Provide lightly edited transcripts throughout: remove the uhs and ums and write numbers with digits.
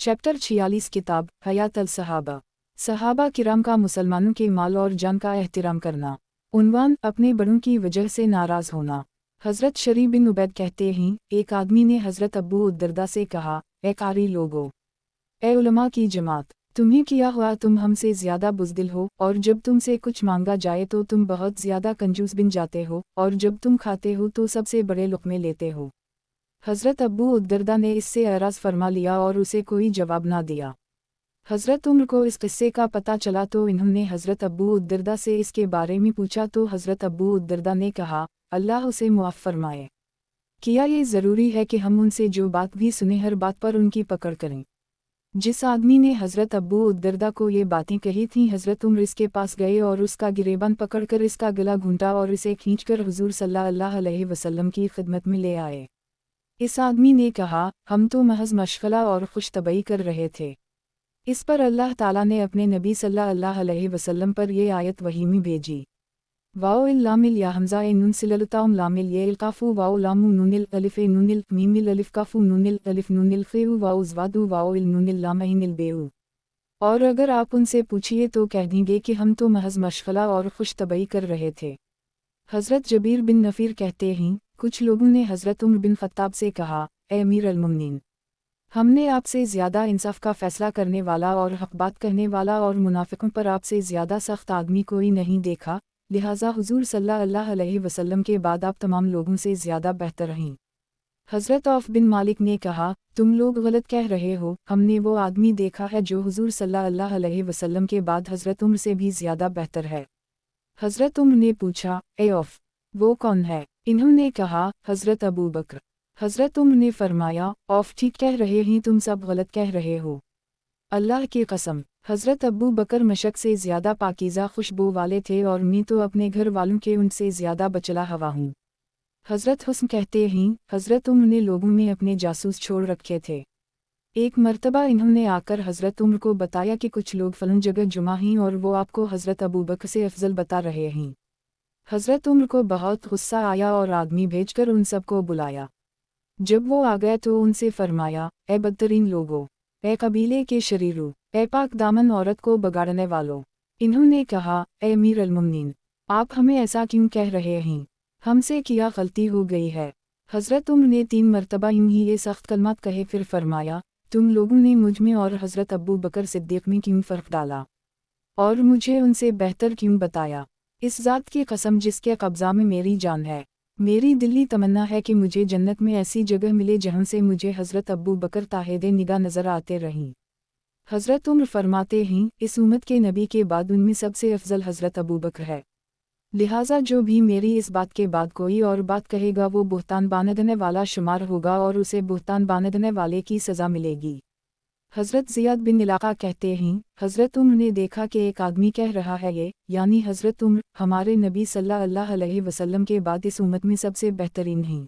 Chapter 46 किताब हयात अल सहाबा। सहाबा किराम का मुसलमानों के माल और जान का एहतराम करना। उन्वान अपने बड़ों की वजह से नाराज़ होना। हज़रत शरी बिन उबैद कहते हैं, एक आदमी ने हज़रत अबू उद्दरदा से कहा, ए कारी लोगो, ए उलमा की जमात, तुम्हें किया हुआ तुम हमसे ज़्यादा बुज़दिल हो, और जब तुमसे कुछ मांगा जाए तो तुम बहुत ज़्यादा कंजूस बन जाते हो, और जब तुम खाते हो तो सबसे बड़े लुक़मे लेते हो। हज़रत अबू उद्दरदा ने इससे एराज़ फरमा लिया और उसे कोई जवाब ना दिया। हज़रत उम्र को इस किस्से का पता चला तो इन्होंने हज़रत अबू उद्दरदा से इसके बारे में पूछा तो हज़रत अबू उद्दरदा ने कहा, अल्लाह उसे मुआफ़ फरमाए। क्या ये ज़रूरी है कि हम उनसे जो बात भी सुने हर बात पर उनकी पकड़ करें? जिस आदमी ने हज़रत अबू उद्दरदा को ये बातें कही थीं, हज़रत उम्र इसके पास गए और उसका गिरेबान पकड़कर इसका गला घूंटा और इसे खींचकर हुज़ूर सल्लल्लाहु अलैहि वसल्लम की खिदमत में ले आए। इस आदमी ने कहा, हम तो महज मशगला और खुशतबई कर रहे थे। इस पर अल्लाह ताला ने अपने नबी सल्लल्लाहु अलैहि वसल्लम पर ये आयत वही में भेजी। वाओ इल लामिल या हमज़ा ए नून सिललताउम लामिल ये इल्काफू वाओ लामू नूनिल अलिफ ए नूनिल मीमिल अलिफ काफू नूनिल अलिफ नूनिल ख़ेऊ वाओ ज़वादू वाओ इल नूनिल लामहीनिल बेऊ। और अगर आप उनसे पूछिए तो कह देंगे कि हम तो महज मशगला और खुशतबई कर रहे थे। हज़रत जबीर बिन नफ़ीर कहते हैं, कुछ लोगों ने हज़रत उमर बिन ख़त्ताब से कहा, ए अमीर अल-मुमिनीन, हमने आपसे ज़्यादा इंसाफ का फ़ैसला करने वाला और हक़ बात कहने वाला और मुनाफ़िकों पर आपसे ज़्यादा सख्त आदमी कोई नहीं देखा, लिहाजा हुज़ूर सल्लल्लाहु अलैहि वसल्लम के बाद आप तमाम लोगों से ज़्यादा बेहतर हैं। हज़रत औफ़ बिन मालिक ने कहा, तुम लोग गलत कह रहे हो, हमने वो आदमी देखा है जो हुज़ूर सल्लल्लाहु अलैहि वसल्लम के बाद हज़रत उमर से भी ज़्यादा बेहतर है। हज़रत उमर ने पूछा, ए औफ़, वो कौन है? इन्होंने कहा, हज़रत अबू बकर। हज़रत उमर ने फरमाया, औफ़ ठीक कह रहे हैं, तुम सब गलत कह रहे हो। अल्लाह की कसम, हज़रत अबू बकर मशक से ज़्यादा पाकीज़ा खुशबू वाले थे और मैं तो अपने घर वालों के उनसे ज़्यादा बचला हवा हूँ। हज़रत हुस्न कहते हैं, हज़रत उमर ने लोगों में अपने जासूस छोड़ रखे थे। एक मर्तबा इन्होंने आकर हज़रत उमर को बताया कि कुछ लोग फलन जगह जुमा हैं और वो आपको हज़रत अबू बकर से अफजल बता रहे हैं। हज़रत उमर को बहुत गुस्सा आया और आदमी भेजकर उन सबको बुलाया। जब वो आ गए तो उनसे फरमाया, ए बदतरीन लोगों, ए कबीले के शरीरों, ए पाक दामन औरत को बगाड़ने वालों। इन्होंने कहा, ए अमीर अल-मुमिनीन, आप हमें ऐसा क्यों कह रहे हैं? हमसे क्या गलती हो गई है? हज़रत उमर ने 3 मरतबा यूं ही ये सख्त कलमात कहे, फिर फरमाया, तुम लोगों ने मुझ में और हज़रत अबू बकर सिद्दीक़ में क्यों फ़र्क डाला और मुझे उनसे बेहतर क्यों बताया? इस ज़ात की कसम जिसके कब्ज़ा में मेरी जान है, मेरी दिली तमन्ना है कि मुझे जन्नत में ऐसी जगह मिले जहाँ से मुझे हज़रत अबू बकर ताहिदे निगाह नज़र आते रहें। हज़रत उमर फरमाते हैं, इस उम्मत के नबी के बाद उनमें सबसे अफजल हज़रत अबू बकर है। लिहाजा जो भी मेरी इस बात के बाद कोई और बात कहेगा वो बुहतान बांधने वाला शुमार होगा और उसे बुहतान बांधने वाले की सज़ा मिलेगी। हज़रत ज़ियाद बिन इलाक़ा कहते हैं, हज़रत उमर ने देखा कि एक आदमी कह रहा है ये, यानी हज़रत उमर, हमारे नबी सल्लल्लाहु अलैहि वसल्लम के बाद इस उम्मत में सबसे बेहतरीन हैं।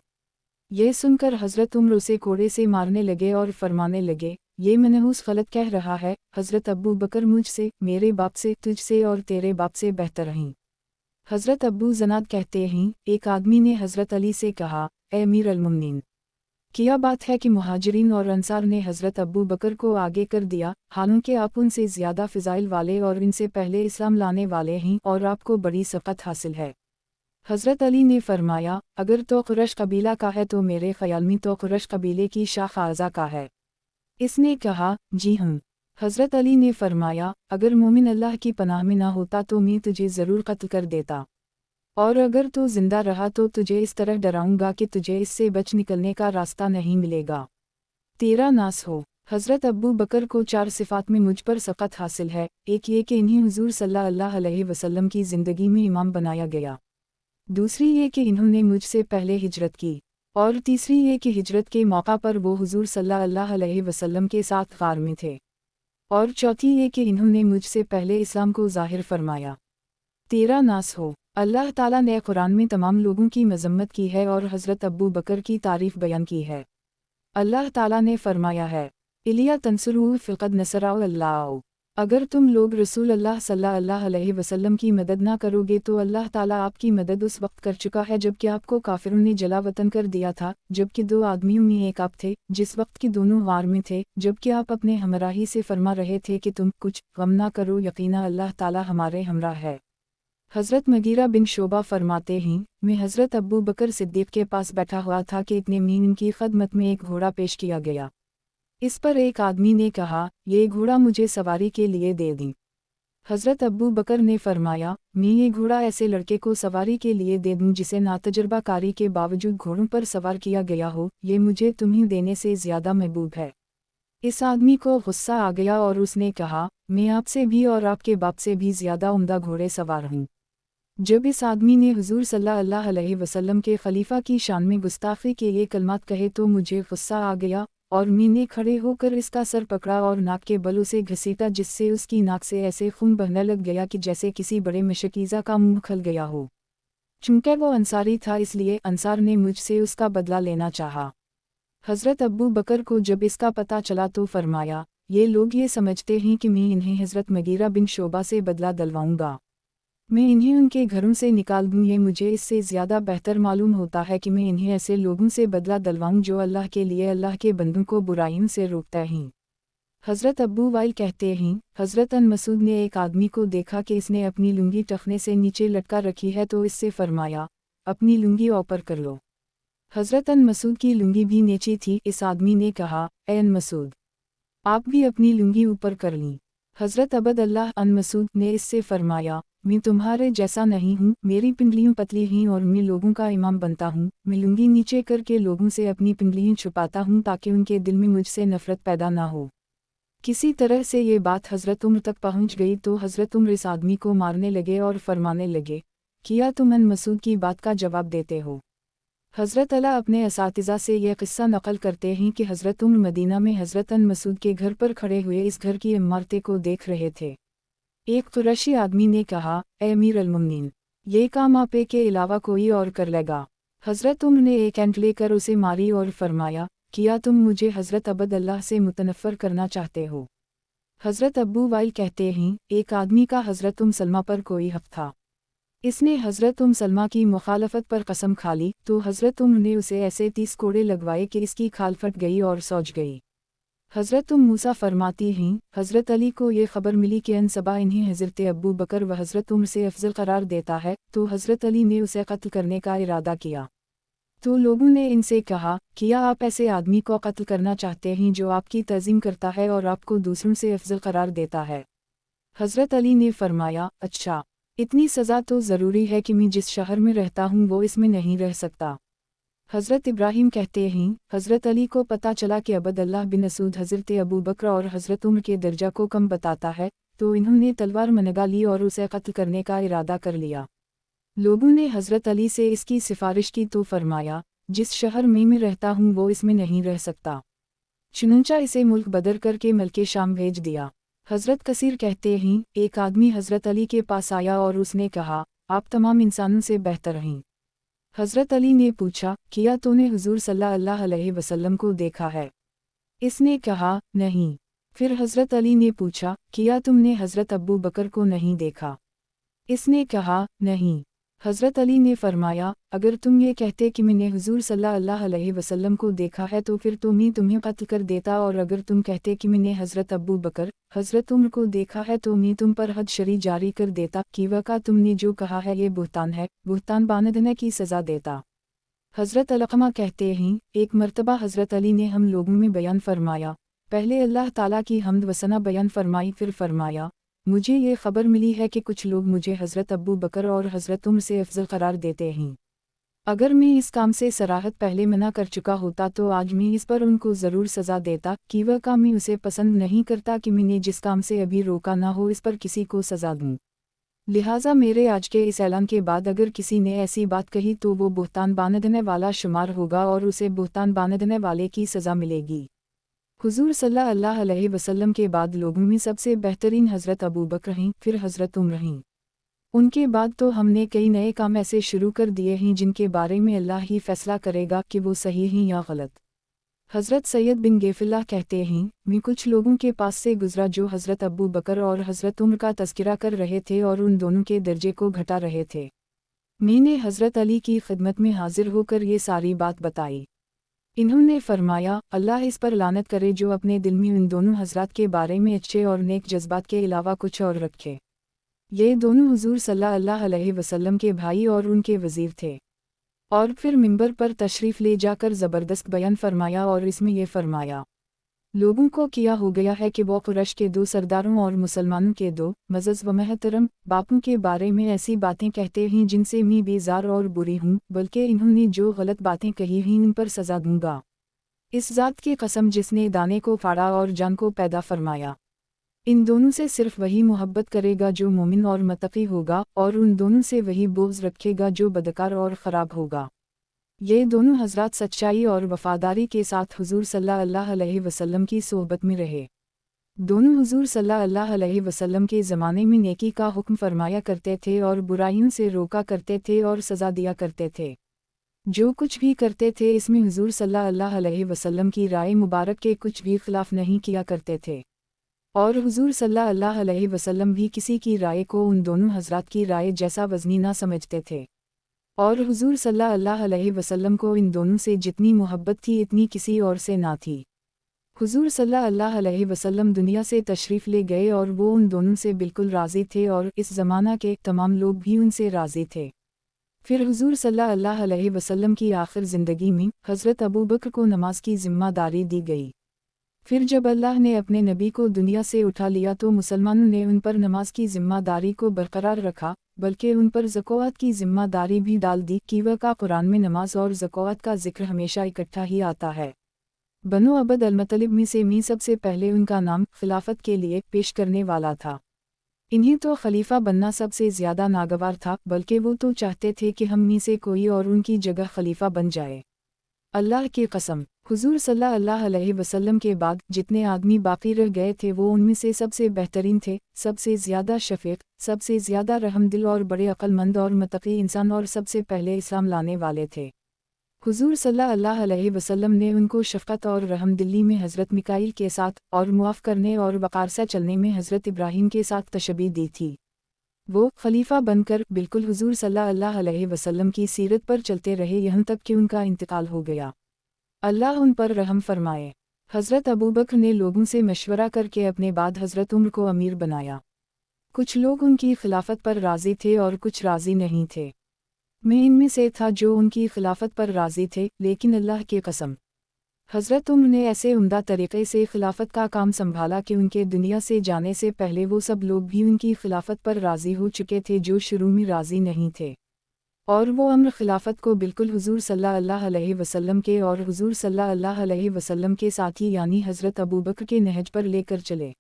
ये सुनकर हज़रत उमर उसे कोड़े से मारने लगे और फरमाने लगे, ये मनहूस गलत कह रहा है, हज़रत अबू बकर मुझसे, मेरे बाप से, तुझसे और तेरे बाप से बेहतर हैं। हज़रत अबू ज़नाद कहते हैं, एक आदमी ने हज़रत अली से कहा, ए अमीर अल-मुमिनीन, क्या बात है कि मुहाजिरीन और अंसार ने हज़रत अबू बकर को आगे कर दिया, हालांकि आप उनसे ज़्यादा फ़िज़ाइल वाले और इनसे पहले इस्लाम लाने वाले हैं और आपको बड़ी सबक़त हासिल है। हज़रत अली ने फरमाया, अगर तो कुरैश कबीला का है तो मेरे ख़याल में तो कुरैश कबीले की शाख आज़ा का है। इसने कहा, जी हाँ। हज़रत अली ने फरमाया, अगर मोमिन अल्लाह की पनाह में ना होता तो मैं तुझे ज़रूर कत्ल कर देता, और अगर तू जिंदा रहा तो तुझे इस तरह डराऊंगा कि तुझे इससे बच निकलने का रास्ता नहीं मिलेगा। तेरा नास हो। हज़रत अबू बकर को 4 सिफ़ात में मुझ पर सबक़त हासिल है। एक ये कि इन्हें हुज़ूर सल्लल्लाहु अलैहि वसल्लम की ज़िंदगी में इमाम बनाया गया। दूसरी ये कि इन्होंने मुझसे पहले हिजरत की, और तीसरी ये कि हिजरत के मौका पर वो हुज़ूर सल्लल्लाहु अलैहि वसल्लम के साथ गार में थे, और चौथी ये कि इन्होंने मुझसे पहले इस्लाम को ज़ाहिर फरमाया। तेरा नास हो। अल्लाह ताला ने कुरान में तमाम लोगों की मज़म्मत की है और हज़रत अबू बकर की तारीफ़ बयान की है। अल्लाह ताला ने फरमाया है, इलिया तंसुरूहु फ़क़द नसरहु अल्लाह। अगर तुम लोग रसूल अल्लाह सल्लल्लाहु अलैहि वसल्लम की मदद ना करोगे तो अल्लाह ताला आपकी मदद उस वक्त कर चुका है जबकि आपको काफिरों ने जला वतन कर दिया था, जबकि 2 आदमियों में एक आप थे, जिस वक्त की दोनों गार में थे, जबकि आप अपने हमराही से फरमा रहे थे कि तुम कुछ गम ना करो, यकीनन अल्लाह ताला हमारे हमरा है। हज़रत मगीरा बिन शोबा फरमाते हैं, मैं हज़रत अबू बकर सिद्दीक़ के पास बैठा हुआ था कि इतने में इनकी खदमत में एक घोड़ा पेश किया गया। इस पर एक आदमी ने कहा, ये घोड़ा मुझे सवारी के लिए दे दी। हज़रत अबू बकर ने फरमाया, मैं ये घोड़ा ऐसे लड़के को सवारी के लिए दे दूं जिसे नातजुर्बाकारी के बावजूद घोड़ों पर सवार किया गया हो, ये मुझे तुम्हें देने से ज़्यादा महबूब है। इस आदमी को गुस्सा आ गया और उसने कहा, मैं आपसे भी और आपके बाप से भी ज़्यादा उम्दा घोड़े सवार हूँ। जब इस आदमी ने हुज़ूर सल्लल्लाहु अलैहि वसल्लम के खलीफा की शान में गुस्ताखी के ये कलमात कहे तो मुझे गुस्सा आ गया और मैंने खड़े होकर इसका सर पकड़ा और नाक के बल उसे घसीटा, जिससे उसकी नाक से ऐसे खून बहने लग गया कि जैसे किसी बड़े मशकीज़ा का मुंह खल गया हो। चूँकि वो अंसारी था इसलिए अंसार ने मुझसे उसका बदला लेना चाहा। हज़रत अबू बकर को जब इसका पता चला तो फरमाया, ये लोग ये समझते हैं कि मैं इन्हें हज़रत मगीरा बिन शोबा से बदला दिलवाऊंगा, मैं इन्हें उनके घरों से निकाल दूँ। ये मुझे इससे ज़्यादा बेहतर मालूम होता है कि मैं इन्हें ऐसे लोगों से बदला दिलवाऊँ जो अल्लाह के लिए अल्लाह के बंदों को बुराइयों से रोकता हैं। हज़रत अबू वाइल कहते हैं, हज़रत अन मसूद ने एक आदमी को देखा कि इसने अपनी लुंगी टखने से नीचे लटका रखी है तो इससे फरमाया, अपनी लुंगी ऊपर कर लो। हज़रत अन मसूद की लुंगी भी नीची थी। इस आदमी ने कहा, ए अन मसूद, आप भी अपनी लुंगी ऊपर कर लीं। हज़रत अबद अल्लाह अन मसूद ने इससे फरमाया, मैं तुम्हारे जैसा नहीं हूँ, मेरी पिंडलियाँ पतली हैं और मैं लोगों का इमाम बनता हूँ। मैं लुंगी नीचे करके लोगों से अपनी पिंडलियाँ छुपाता हूँ ताकि उनके दिल में मुझसे नफ़रत पैदा ना हो। किसी तरह से ये बात हज़रत उम्र तक पहुँच गई तो हज़रत उम्र इस आदमी को मारने लगे और फरमाने लगे, किया तुम अन मसूद की बात का जवाब देते हो। हज़रत अला अपने असातिज़ा से यह किस्सा नकल करते हैं कि हज़रत उम्र मदीना में हज़रत अन मसूद के घर पर खड़े हुए इस घर की इमारतें को देख रहे थे। एक कुरैशी आदमी ने कहा, ए अमीर अल-मुमिनीन, ये काम आपे के अलावा कोई और कर लेगा। हज़रत उम्र ने एक एंट लेकर उसे मारी और फरमाया, किया तुम मुझे हज़रत अबद अल्लाह से मुतनफ़र करना चाहते हो। हज़रत अबू वाइल कहते हैं, एक आदमी का हज़रत उम सलमा पर कोई हक़ था। इसने हज़रत उम सलमा की मुखालफत पर कसम खा ली तो हज़रत उम्र ने उसे ऐसे 30 कोड़े लगवाए कि इसकी खाल फट गई और सौज गई। हज़रत उम मूसा फरमाती हैं, हज़रत अली को ये खबर मिली कि अनसबा इन्हें हज़रत अबू बकर व हज़रत उम्र से अफजल करार देता है, तो हज़रत अली ने उसे कत्ल करने का इरादा किया। तो लोगों ने इनसे कहा, किया आप ऐसे आदमी को कत्ल करना चाहते हैं जो आपकी तज़ीम करता है और आपको दूसरों से अफजल करार देता है? हज़रत अली ने फरमाया, अच्छा, इतनी सज़ा तो ज़रूरी है कि मैं जिस शहर में रहता हूँ वो इसमें नहीं रह सकता। हज़रत इब्राहीम कहते हैं, हज़रत अली को पता चला कि अबद अल्लाह बिन मसूद हज़रत अबू बकर और हज़रत उम्र के दर्जा को कम बताता है, तो इन्होंने तलवार मनगा ली और उसे कत्ल करने का इरादा कर लिया। लोगों ने हज़रत अली से इसकी सिफारिश की तो फरमाया, जिस शहर में मैं रहता हूँ वो इसमें नहीं रह सकता। चुनंचा इसे मुल्क बदर करके मलके शाम भेज दिया। हज़रत कसीर कहते हैं, एक आदमी हज़रत अली के पास आया और उसने कहा, आप तमाम इंसानों से बेहतर हैं। हज़रत अली ने पूछा, किया तूने हुज़ूर सल्लल्लाहु अलैहि वसल्लम को देखा है? इसने कहा, नहीं। फिर हज़रत अली ने पूछा, किया तुमने हज़रत अबू बकर को नहीं देखा? इसने कहा, नहीं। हज़रत अली ने फरमाया, अगर तुम ये कहते कि मैंने हुज़ूर सल्लल्लाहु अलैहि वसल्लम को देखा है तो फिर तो मैं तुम्हें कत्ल कर देता, और अगर तुम कहते कि मैंने हज़रत अबू बकर, हज़रत उम्र को देखा है तो मैं तुम पर हद शरी जारी कर देता कि वका तुमने जो कहा है ये बुहतान है, बुहतान बांधने की सज़ा देता। हज़रत अलक़मा कहते हैं, एक मर्तबा हज़रत अली ने हम लोगों में बयान फरमाया, पहले अल्लाह ताला की हम्द व सना बयान फरमाई, फिर फरमाया, मुझे ये खबर मिली है कि कुछ लोग मुझे हज़रत अबू बकर और हज़रत उम्र से अफजल करार देते हैं। अगर मैं इस काम से सराहत पहले मना कर चुका होता तो आज मैं इस पर उनको ज़रूर सज़ा देता कि वह काम मैं उसे पसंद नहीं करता कि मैंने जिस काम से अभी रोका ना हो इस पर किसी को सज़ा दूँ। लिहाजा मेरे आज के इस ऐलान के बाद अगर किसी ने ऐसी बात कही तो वो बुहतान बांधने वाला शुमार होगा और उसे बुहतान बांधने वाले की सज़ा मिलेगी। हुज़ूर सल्लल्लाहु अलैहि वसल्लम के बाद लोगों में सबसे बेहतरीन हज़रत अबू बकर हैं, फिर हज़रत उम्र हैं। उनके बाद तो हमने कई नए काम ऐसे शुरू कर दिए हैं जिनके बारे में अल्लाह ही फैसला करेगा कि वो सही हैं या गलत। حضرت سید بن گیفلہ کہتے ہیں میں کچھ لوگوں کے پاس سے گزرا جو حضرت ابو بکر اور حضرت عمر کا تذکرہ کر رہے تھے اور ان دونوں کے درجے کو گھٹا رہے تھے۔ میں نے حضرت علی کی خدمت میں حاضر ہو کر یہ ساری بات بتائی۔ انہوں نے فرمایا اللہ اس پر لعنت کرے جو اپنے دل میں ان دونوں حضرات کے بارے میں اچھے اور نیک جذبات کے علاوہ کچھ اور رکھے۔ یہ دونوں حضور صلی اللہ علیہ وسلم کے بھائی اور ان کے وزیر تھے۔ اور پھر منبر پر تشریف لے جا کر زبردست بیان فرمایا اور اس میں یہ فرمایا لوگوں کو کیا ہو گیا ہے کہ وہ قریش کے دو سرداروں اور مسلمانوں کے دو معزز و محترم باپوں کے بارے میں ایسی باتیں کہتے ہیں جن سے میں بیزار اور بری ہوں، بلکہ انہوں نے جو غلط باتیں کہی ہیں ان پر سزا دوں گا۔ اس ذات کی قسم جس نے دانے کو پھاڑا اور جان کو پیدا فرمایا، ان دونوں سے صرف وہی محبت کرے گا جو مومن اور متقی ہوگا، اور ان دونوں سے وہی بغض رکھے گا جو بدکار اور خراب ہوگا۔ یہ دونوں حضرات سچائی اور وفاداری کے ساتھ حضور صلی اللہ علیہ وسلم کی صحبت میں رہے۔ دونوں حضور صلی اللہ علیہ وسلم کے زمانے میں نیکی کا حکم فرمایا کرتے تھے اور برائیوں سے روکا کرتے تھے اور سزا دیا کرتے تھے۔ جو کچھ بھی کرتے تھے اس میں حضور صلی اللہ علیہ وسلم کی رائے مبارک کے کچھ بھی خلاف نہیں کیا کرتے تھے، اور حضور صلی اللہ علیہ وسلم بھی کسی کی رائے کو ان دونوں حضرات کی رائے جیسا وزنی نہ سمجھتے تھے، اور حضور صلی اللہ علیہ وسلم کو ان دونوں سے جتنی محبت تھی اتنی کسی اور سے نہ تھی۔ حضور صلی اللہ علیہ وسلم دنیا سے تشریف لے گئے اور وہ ان دونوں سے بالکل راضی تھے اور اس زمانہ کے تمام لوگ بھی ان سے راضی تھے۔ پھر حضور صلی اللہ علیہ وسلم کی آخر زندگی میں حضرت ابو بکر کو نماز کی ذمہ داری دی گئی۔ پھر جب اللہ نے اپنے نبی کو دنیا سے اٹھا لیا تو مسلمانوں نے ان پر نماز کی ذمہ داری کو برقرار رکھا، بلکہ ان پر زکوٰۃ کی ذمہ داری بھی ڈال دی کیونکہ کا قرآن میں نماز اور زکوٰۃ کا ذکر ہمیشہ اکٹھا ہی آتا ہے۔ بنو عبد المطلب میں سے میں سب سے پہلے ان کا نام خلافت کے لیے پیش کرنے والا تھا۔ انہیں تو خلیفہ بننا سب سے زیادہ ناگوار تھا، بلکہ وہ تو چاہتے تھے کہ ہم میں سے کوئی اور ان کی جگہ خلیفہ بن جائے۔ اللہ کی قسم، حضور صلی اللہ علیہ وسلم کے بعد جتنے آدمی باقی رہ گئے تھے وہ ان میں سے سب سے بہترین تھے، سب سے زیادہ شفیق، سب سے زیادہ رحم دل اور بڑے عقل مند اور متقی انسان اور سب سے پہلے اسلام لانے والے تھے۔ حضور صلی اللہ علیہ وسلم نے ان کو شفقت اور رحم دلی میں حضرت میکائیل کے ساتھ اور معاف کرنے اور وقار سے چلنے میں حضرت ابراہیم کے ساتھ تشبیہ دی تھی۔ وہ خلیفہ بن کر بالکل حضور صلی اللہ علیہ وسلم کی سیرت پر چلتے رہے یہاں تک کہ ان کا انتقال ہو گیا۔ اللہ ان پر رحم فرمائے۔ حضرت ابوبکر نے لوگوں سے مشورہ کر کے اپنے بعد حضرت عمر کو امیر بنایا۔ کچھ لوگ ان کی خلافت پر راضی تھے اور کچھ راضی نہیں تھے۔ میں ان میں سے تھا جو ان کی خلافت پر راضی تھے، لیکن اللہ کی قسم حضرت عمر نے ایسے عمدہ طریقے سے خلافت کا کام سنبھالا کہ ان کے دنیا سے جانے سے پہلے وہ سب لوگ بھی ان کی خلافت پر راضی ہو چکے تھے جو شروع میں راضی نہیں تھے، اور وہ امر خلافت کو بالکل حضور صلی اللہ علیہ وسلم کے اور حضور صلی اللہ علیہ وسلم کے ساتھی یعنی حضرت ابوبکر کے نہج پر لے کر چلے،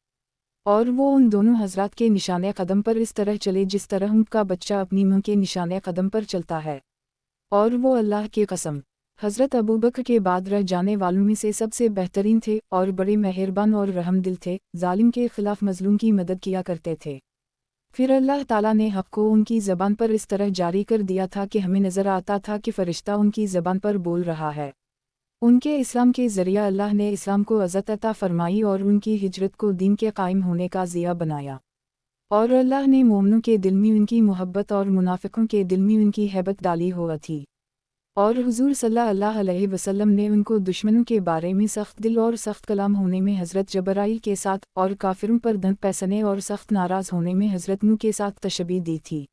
اور وہ ان دونوں حضرات کے نشان قدم پر اس طرح چلے جس طرح ان کا بچہ اپنی ماں کے نشان قدم پر چلتا ہے۔ اور وہ اللہ کی قسم حضرت ابوبکر کے بعد رہ جانے والوں میں سے سب سے بہترین تھے اور بڑے مہربان اور رحم دل تھے، ظالم کے خلاف مظلوم کی مدد کیا کرتے تھے۔ پھر اللہ تعالیٰ نے حق کو ان کی زبان پر اس طرح جاری کر دیا تھا کہ ہمیں نظر آتا تھا کہ فرشتہ ان کی زبان پر بول رہا ہے۔ ان کے اسلام کے ذریعہ اللہ نے اسلام کو عزت عطا فرمائی اور ان کی ہجرت کو دین کے قائم ہونے کا ذریعہ بنایا، اور اللہ نے مومنوں کے دل میں ان کی محبت اور منافقوں کے دل میں ان کی ہیبت ڈالی ہوا تھی، اور حضور صلی اللہ علیہ وسلم نے ان کو دشمنوں کے بارے میں سخت دل اور سخت کلام ہونے میں حضرت جبرائیل کے ساتھ اور کافروں پر دند پیسنے اور سخت ناراض ہونے میں حضرت نوح کے ساتھ تشبیہ دی تھی۔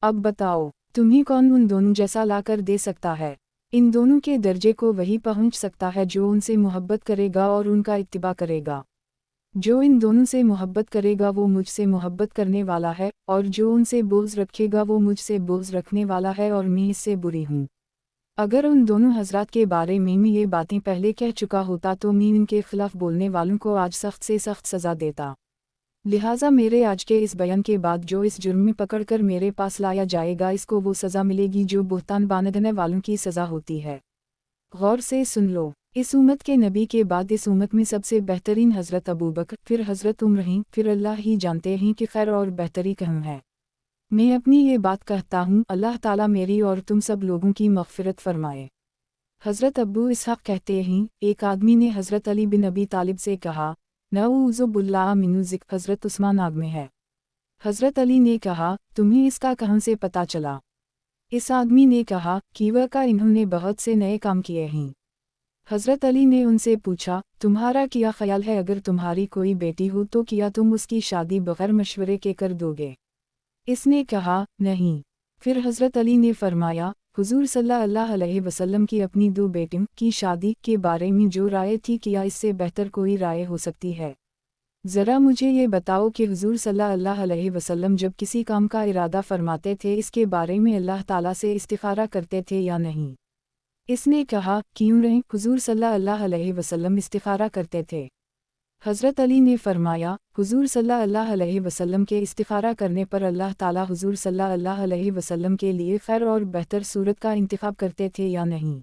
اب بتاؤ تمہیں کون ان دونوں جیسا لا کر دے سکتا ہے؟ ان دونوں کے درجے کو وہی پہنچ سکتا ہے جو ان سے محبت کرے گا اور ان کا اتباع کرے گا۔ جو ان دونوں سے محبت کرے گا وہ مجھ سے محبت کرنے والا ہے، اور جو ان سے بغض رکھے گا وہ مجھ سے بغض رکھنے والا ہے، اور میں اس سے بری ہوں۔ اگر ان دونوں حضرات کے بارے میں یہ باتیں پہلے کہہ چکا ہوتا تو میں ان کے خلاف بولنے والوں کو آج سخت سے سخت سزا دیتا۔ لہٰذا میرے آج کے اس بیان کے بعد جو اس جرم میں پکڑ کر میرے پاس لایا جائے گا اس کو وہ سزا ملے گی جو بہتان باندھنے والوں کی سزا ہوتی ہے۔ غور سے سن لو، اس امت کے نبی کے بعد اس امت میں سب سے بہترین حضرت ابوبکر، پھر حضرت عمر ہیں، پھر اللہ ہی جانتے ہیں کہ خیر اور بہتری کہاں ہے۔ میں اپنی یہ بات کہتا ہوں، اللہ تعالیٰ میری اور تم سب لوگوں کی مغفرت فرمائے۔ हज़रत अब्बू इसहाक़ कहते हैं, एक आदमी ने हज़रत अली बिन अबी तालिब से कहा, नऊज़ु बिल्लाह मिन ज़िक्र हज़रत उस्मान आग में है। हज़रत अली ने कहा, तुम्हें इसका कहाँ से पता चला? इस आदमी ने कहा, कीवा का इन्होंने बहुत से नए काम किए हैं। हज़रत अली ने उनसे पूछा, तुम्हारा क्या ख्याल है अगर तुम्हारी कोई बेटी हो तो क्या तुम उसकी शादी बग़ैर मशवरे के कर दोगे? इसने कहा, नहीं। फिर हज़रत अली ने फरमाया, हुज़ूर सल्लल्लाहु अलैहि वसल्लम की अपनी दो बेटियों की शादी के बारे में जो राय थी क्या इससे बेहतर कोई राय हो सकती है? ज़रा मुझे ये बताओ कि हुज़ूर सल्लल्लाहु अलैहि वसल्लम जब किसी काम का इरादा फरमाते थे इसके बारे में अल्लाह ताला से इस्तिखारा करते थे या नहीं? इसने कहा, क्यों नहीं, हुज़ूर सल्लल्लाहु अलैहि वसल्लम इस्तिखारा करते थे। हज़रत अली ने फरमाया, हुज़ूर सल्लल्लाहु अलैहि वसल्लम के इस्तिखारा करने पर अल्लाह ताला हुज़ूर सल्लल्लाहु अलैहि वसल्लम के लिए खैर और बेहतर सूरत का इंतखाब करते थे या नहीं?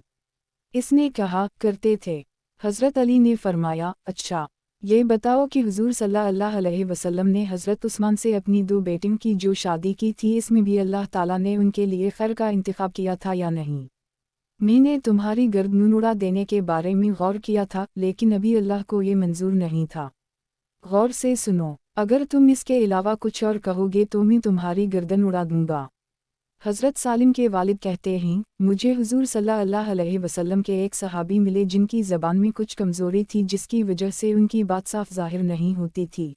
इसने कहा, करते थे। हज़रत अली ने फरमाया, अच्छा, ये बताओ कि हुज़ूर सल्लल्लाहु अलैहि वसल्लम ने हज़रत उस्मान से अपनी दो बेटियों की जो शादी की थी इसमें भी अल्लाह ताला ने उनके लिए खैर का इंतखाब किया था या नहीं? मैंने तुम्हारी गर्दन उड़ा देने के बारे में गौर किया था, लेकिन अभी अल्लाह को ये मंजूर नहीं था। गौर से सुनो, अगर तुम इसके अलावा कुछ और कहोगे तो मैं तुम्हारी गर्दन उड़ा दूंगा। हज़रत सालिम के वालिद कहते हैं, मुझे हुज़ूर सल्लल्लाहु अलैहि वसल्लम के एक सहाबी मिले जिनकी ज़बान में कुछ कमज़ोरी थी जिसकी वजह से उनकी बात साफ ज़ाहिर नहीं होती थी।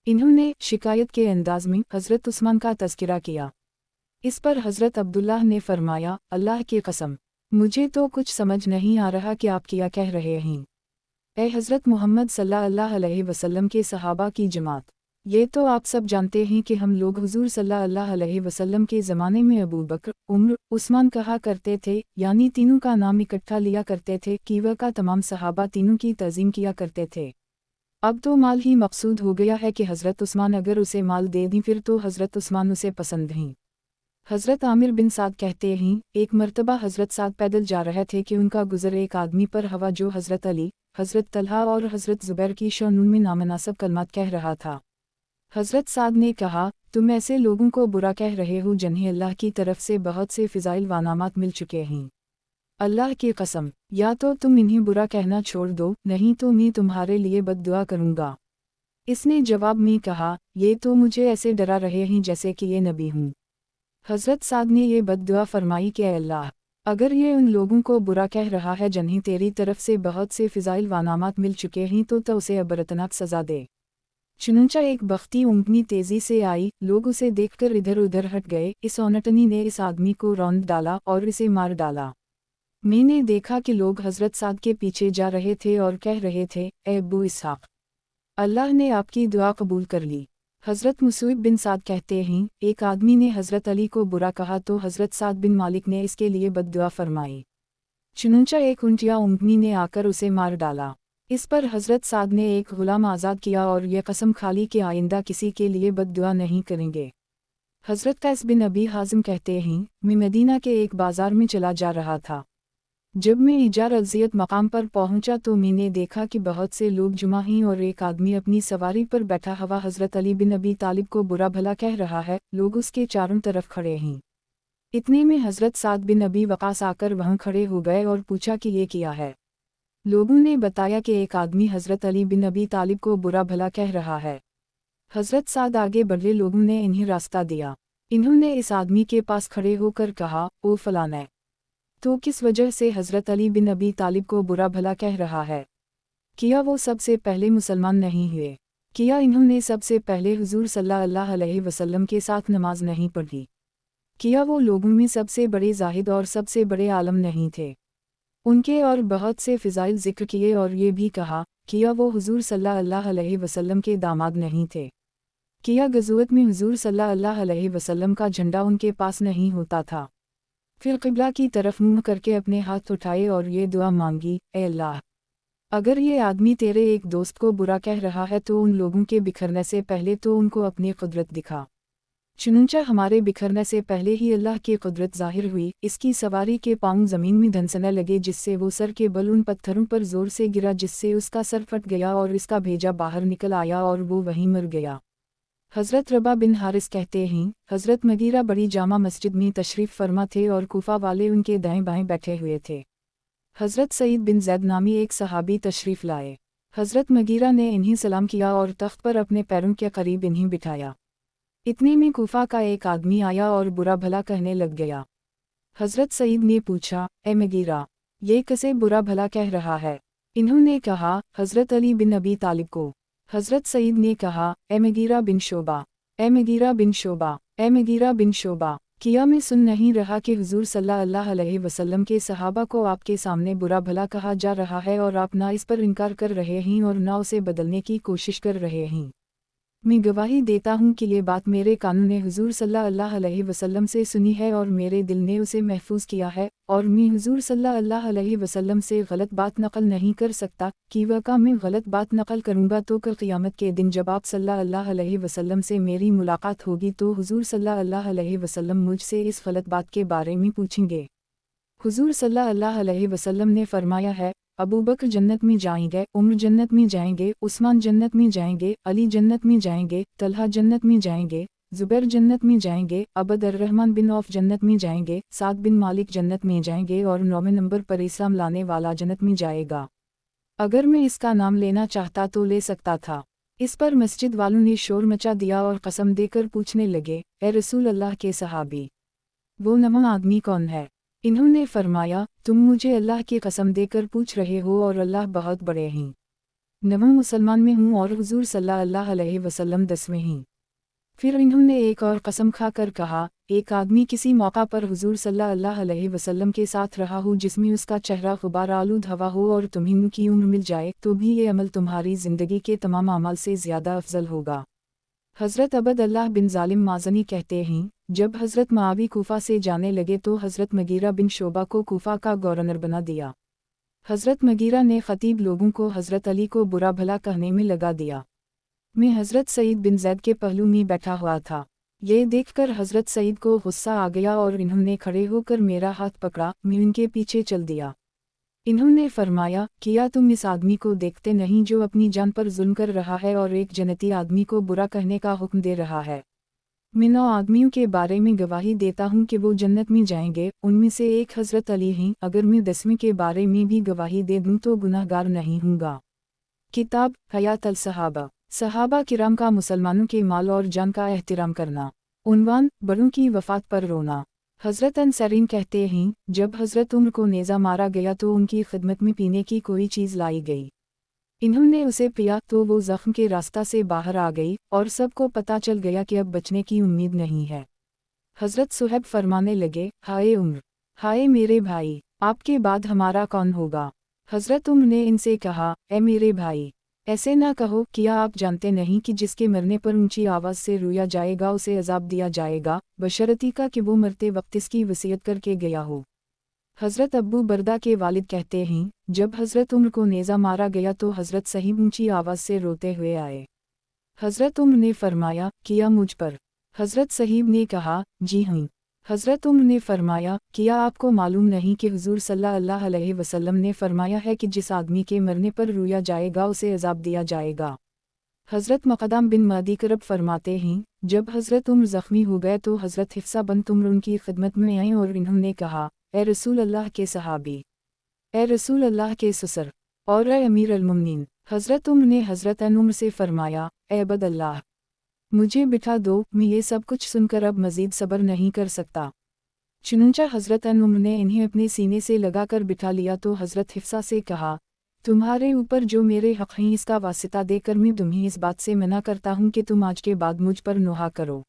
इन्होंने शिकायत के अंदाज में हज़रत उस्मान का तज़किरा किया। इस पर हज़रत अब्दुल्लाह ने फरमाया, अल्लाह की कसम, मुझे तो कुछ समझ नहीं आ रहा कि आप क्या कह रहे हैं। ए हज़रत मोहम्मद सल्लल्लाहु अलैहि वसल्लम के सहाबा की जमात, ये तो आप सब जानते हैं कि हम लोग हुज़ूर सल्लल्लाहु अलैहि वसल्लम के ज़माने में अबू बकर, उमर, उस्मान कहा करते थे, यानी तीनों का नाम इकट्ठा लिया करते थे कि वह का तमाम सहाबा तीनों की तज़ीम किया करते थे। अब तो माल ही मकसूद हो गया है कि हज़रत उस्मान अगर उसे माल दे दी फिर तो हज़रत उस्मान उसे पसंद हैं। हज़रत आमिर बिन साद कहते हैं, एक मर्तबा हज़रत साद पैदल जा रहे थे कि उनका गुज़र एक आदमी पर हवा जो हज़रत अली, हज़रत तलहा और हज़रत ज़ुबैर की शौनून में नामनासब कलमात कह रहा था। हज़रत साद ने कहा, तुम ऐसे लोगों को बुरा कह रहे हो जिन्हें अल्लाह की तरफ से बहुत से फ़िज़ाइल वानामात मिल चुके हैं। अल्लाह की कसम, या तो तुम इन्हें बुरा कहना छोड़ दो, नहीं तो मैं तुम्हारे लिए बद्दुआ करूँगा। इसने जवाब में कहा, ये तो मुझे ऐसे डरा रहे हैं जैसे कि ये नबी हूँ। हज़रत साद ने ये बद्दुआ फरमाई कि अल्लाह, अगर ये उन लोगों को बुरा कह रहा है जिन्हें तेरी तरफ से बहुत से फ़िज़ाइल वानामात मिल चुके हैं तो उसे अबरतनाक सज़ा दे। चुनंचा एक बख्ती ऊँटनी तेज़ी से आई, लोग उसे देखकर इधर उधर हट गए। इस औनटनी ने इस आदमी को रौंद डाला और इसे मार डाला। मैंने देखा कि लोग हज़रत साद के पीछे जा रहे थे और कह रहे थे, ए अबू इसहाक़, अल्लाह ने आपकी दुआ कबूल कर ली। हज़रत मुसइब बिन साद कहते हैं, एक आदमी ने हज़रत अली को बुरा कहा तो हज़रत साद बिन मालिक ने इसके लिए बद्दुआ फरमाई। चुनंचा एक ऊँटिया ऊँटनी ने आकर उसे मार डाला। इस पर हज़रत साद ने एक ग़ुलाम आज़ाद किया और यह कसम खा ली कि आइंदा किसी के लिए बद्दुआ नहीं करेंगे। हज़रत कैस बिन अबी हाज़िम कहते हैं, मैं मदीना के एक बाज़ार में चला जा रहा था। जब मैं इजार अज़ियत मकाम पर पहुंचा तो मैंने देखा कि बहुत से लोग जुमा हैं और एक आदमी अपनी सवारी पर बैठा हुआ हज़रत अली बिन अबी तालिब को बुरा भला कह रहा है। लोग उसके चारों तरफ खड़े हैं। इतने में हज़रत साद बिन अबी वक़ास आकर वहाँ खड़े हो गए और पूछा कि ये क्या है। लोगों ने बताया कि एक आदमी हज़रत अली बिन अबी तालिब को बुरा भला कह रहा है। हज़रत साद आगे बढ़े, लोगों ने इन्हें रास्ता दिया। इन्होंने इस आदमी के पास खड़े होकर कहा, ओ फलाना, तो किस वजह से हज़रत अली बिन अबी तालिब को बुरा भला कह रहा है? किया वो सबसे पहले मुसलमान नहीं हुए? किया इन्होंने सबसे पहले हुज़ूर सल्लल्लाहु अलैहि वसल्लम के साथ नमाज नहीं पढ़ी? किया वो लोगों में सबसे बड़े ज़ाहिद और सबसे बड़े आलम नहीं थे? उनके और बहुत से फ़िज़ाइल ज़िक्र किए और ये भी कहा, किया वो हुज़ूर सल्लल्लाहु अलैहि वसल्लम के दामाद नहीं थे? किया गज़वत में हुज़ूर सल्लल्लाहु अलैहि वसल्लम का झंडा उनके पास नहीं होता था? फिर क़िबला की तरफ मुँह करके अपने हाथ उठाए और ये दुआ मांगी, ए अल्लाह, अगर ये आदमी तेरे एक दोस्त को बुरा कह रहा है तो उन लोगों के बिखरने से पहले तो उनको अपनी कुदरत दिखा। चुनंचा हमारे बिखरने से पहले ही अल्लाह की कुदरत ज़ाहिर हुई। इसकी सवारी के पाँव ज़मीन में धंसने लगे जिससे वो सर के बल उन पत्थरों पर ज़ोर से गिरा जिससे उसका सर फट गया और इसका भेजा बाहर निकल आया और वो वहीं मर गया। हज़रत रबा बिन हारिस कहते हैं, हज़रत मगीरा बड़ी जामा मस्जिद में तशरीफ़ फरमा थे और कूफा वाले उनके दाएं बाएं बैठे हुए थे। हज़रत सईद बिन ज़ैद नामी एक सहाबी तशरीफ़ लाए। हज़रत मगीरा ने इन्हीं सलाम किया और तख्त पर अपने पैरों के करीब इन्हीं बिठाया। इतने में कूफा का एक आदमी आया और बुरा भला कहने लग गया। हज़रत सईद ने पूछा, ए मगीरा, ये कैसे बुरा भला कह रहा है? इन्होंने कहा, हज़रत अली बिन अबी तालिब को। हज़रत सईद ने कहा, ए मगीरा बिन शोबा, ए मगीरा बिन शोबा, ए मगीरा बिन शोबा, किया मैं सुन नहीं रहा कि हुज़ूर सल्लल्लाहु अलैहि वसल्लम के सहाबा को आपके सामने बुरा भला कहा जा रहा है और आप ना इस पर इनकार कर रहे हैं और ना उसे बदलने की कोशिश कर रहे हैं। मैं गवाही देता हूँ कि ये बात मेरे कानों ने हुज़ूर सल्लल्लाहु अलैहि वसल्लम से सुनी है और मेरे दिल ने उसे महफूज किया है, और मैं हुज़ूर सल्लल्लाहु अलैहि वसल्लम से गलत बात नकल नहीं कर सकता कि वक़ा मैं गलत बात नकल करूँगा तो कल क़ियामत के दिन जब आप सल्लल्लाहु अलैहि वसल्लम से मेरी मुलाकात होगी तो हुज़ूर सल्लल्लाहु अलैहि वसल्लम मुझसे इस गलत बात के बारे में पूछेंगे। हुज़ूर सल्लल्लाहु अलैहि वसल्लम ने फरमाया है, अबू बकर जन्नत में जाएंगे, उमर जन्नत में जाएंगे, उस्मान जन्नत में जाएंगे, अली जन्नत में जाएंगे, तलहा जन्नत में जाएंगे, ज़ुबैर जन्नत में जाएंगे, अबद अर्रहमान बिन औफ जन्नत में जाएंगे, साद बिन मालिक जन्नत में जाएंगे और 9वें नंबर पर इस्लाम लाने वाला जन्नत में जाएगा। अगर मैं इसका नाम लेना चाहता तो ले सकता था। इस पर मस्जिद वालों ने शोर मचा दिया और कसम देकर पूछने लगे, ए रसूल अल्लाह के सहाबी, वो नवा आदमी कौन है? इन्होंने फरमाया, तुम मुझे अल्लाह की कसम देकर पूछ रहे हो और अल्लाह बहुत बड़े हैं। नवा मुसलमान में हूँ और हुज़ूर सल्लल्लाहु अलैहि वसल्लम 10वें हैं। फिर इन्होंने एक और कसम खाकर कहा, एक आदमी किसी मौका पर हुज़ूर सल्लल्लाहु अलैहि वसल्लम के साथ रहा हो जिसमें उसका चेहरा गुबार आलूद हवा हो और तुम्हें की उम्र मिल जाए तो भी ये अमल तुम्हारी ज़िंदगी के तमाम अमाल से ज़्यादा अफजल होगा। हज़रत अबद अल्लाह बिन ज़ालिम माज़नी कहते हैं, जब हज़रत मुआवी कूफा से जाने लगे तो हज़रत मगीरा बिन शोबा को कूफा का गवर्नर बना दिया। हज़रत मगीरा ने ख़तीब लोगों को हज़रत अली को बुरा भला कहने में लगा दिया। मैं हज़रत सईद बिन ज़ैद के पहलू में बैठा हुआ था। ये देखकर हज़रत सईद को गुस्सा आ गया और इन्होंने खड़े होकर मेरा हाथ पकड़ा, मैं उनके पीछे चल दिया। इन्होंने फरमाया, किया तुम इस आदमी को देखते नहीं जो अपनी जान पर जुल्म कर रहा है और एक जन्नती आदमी को बुरा कहने का हुक्म दे रहा है? मैं 9 आदमियों के बारे में गवाही देता हूँ कि वो जन्नत में जाएंगे, उनमें से एक हज़रत अली हैं। अगर मैं 10वें के बारे में भी गवाही दे दूँ तो गुनाहगार नहीं हूँगा। किताब हयात अल सहाबा, सहाबा किराम का मुसलमानों के माल और जान का एहतराम करना। उन्वान, बड़ों की वफ़ात पर रोना। हज़रत अनसरीन कहते हैं, जब हज़रत उमर को नेज़ा मारा गया तो उनकी खिदमत में पीने की कोई चीज़ लाई गई। इन्होंने उसे पिया तो वो ज़ख्म के रास्ता से बाहर आ गई और सबको पता चल गया कि अब बचने की उम्मीद नहीं है। हज़रत सुहैब फरमाने लगे, हाय उमर, हाय मेरे भाई, आपके बाद हमारा कौन होगा? हज़रत उमर ने इनसे कहा, ए मेरे भाई, ऐसे ना कहो, क्या आप जानते नहीं कि जिसके मरने पर ऊंची आवाज़ से रोया जाएगा उसे अजाब दिया जाएगा, बशर्ती का कि वो मरते वक्त इसकी वसीयत करके गया हो। हज़रत अब्बू बरदा के वालिद कहते हैं, जब हज़रत उमर को नेज़ा मारा गया तो हज़रत सहीब ऊंची आवाज़ से रोते हुए आए। हज़रत उमर ने फरमाया, किया मुझ पर? हज़रत सहीब ने कहा, जी हाँ। हज़रत उमर ने फरमाया, किया आपको मालूम नहीं कि हुज़ूर सल्लल्लाहु अलैहि वसल्लम ने फरमाया है कि जिस आदमी के मरने पर रोया जाएगा उसे अजाब दिया जाएगा। हज़रत मक़दाम बिन मादी करब फरमाते हैं, जब हज़रत उमर ज़ख्मी हो गए तो हज़रत हिफ्सा बंत उमर उनकी खिदमत में आए और इन्होंने कहा, ए रसूल अल्लाह के सहाबी, ए रसूल अल्लाह के ससर, और ए अमीर अल-मुमिनीन। हज़रत उमर ने हज़रत उमर से फरमाया, ए अबद अल्लाह, मुझे बिठा दो, मैं ये सब कुछ सुनकर अब मज़ीद सब्र नहीं कर सकता। चुनंचा हज़रत उमर ने इन्हें अपने सीने से लगाकर बिठा लिया तो हज़रत हिफ्सा से कहा, तुम्हारे ऊपर जो मेरे हक़ हैं इसका वास्ता देकर मैं तुम्हें इस बात से मना करता हूँ कि तुम आज के बाद मुझ पर नोहा करो।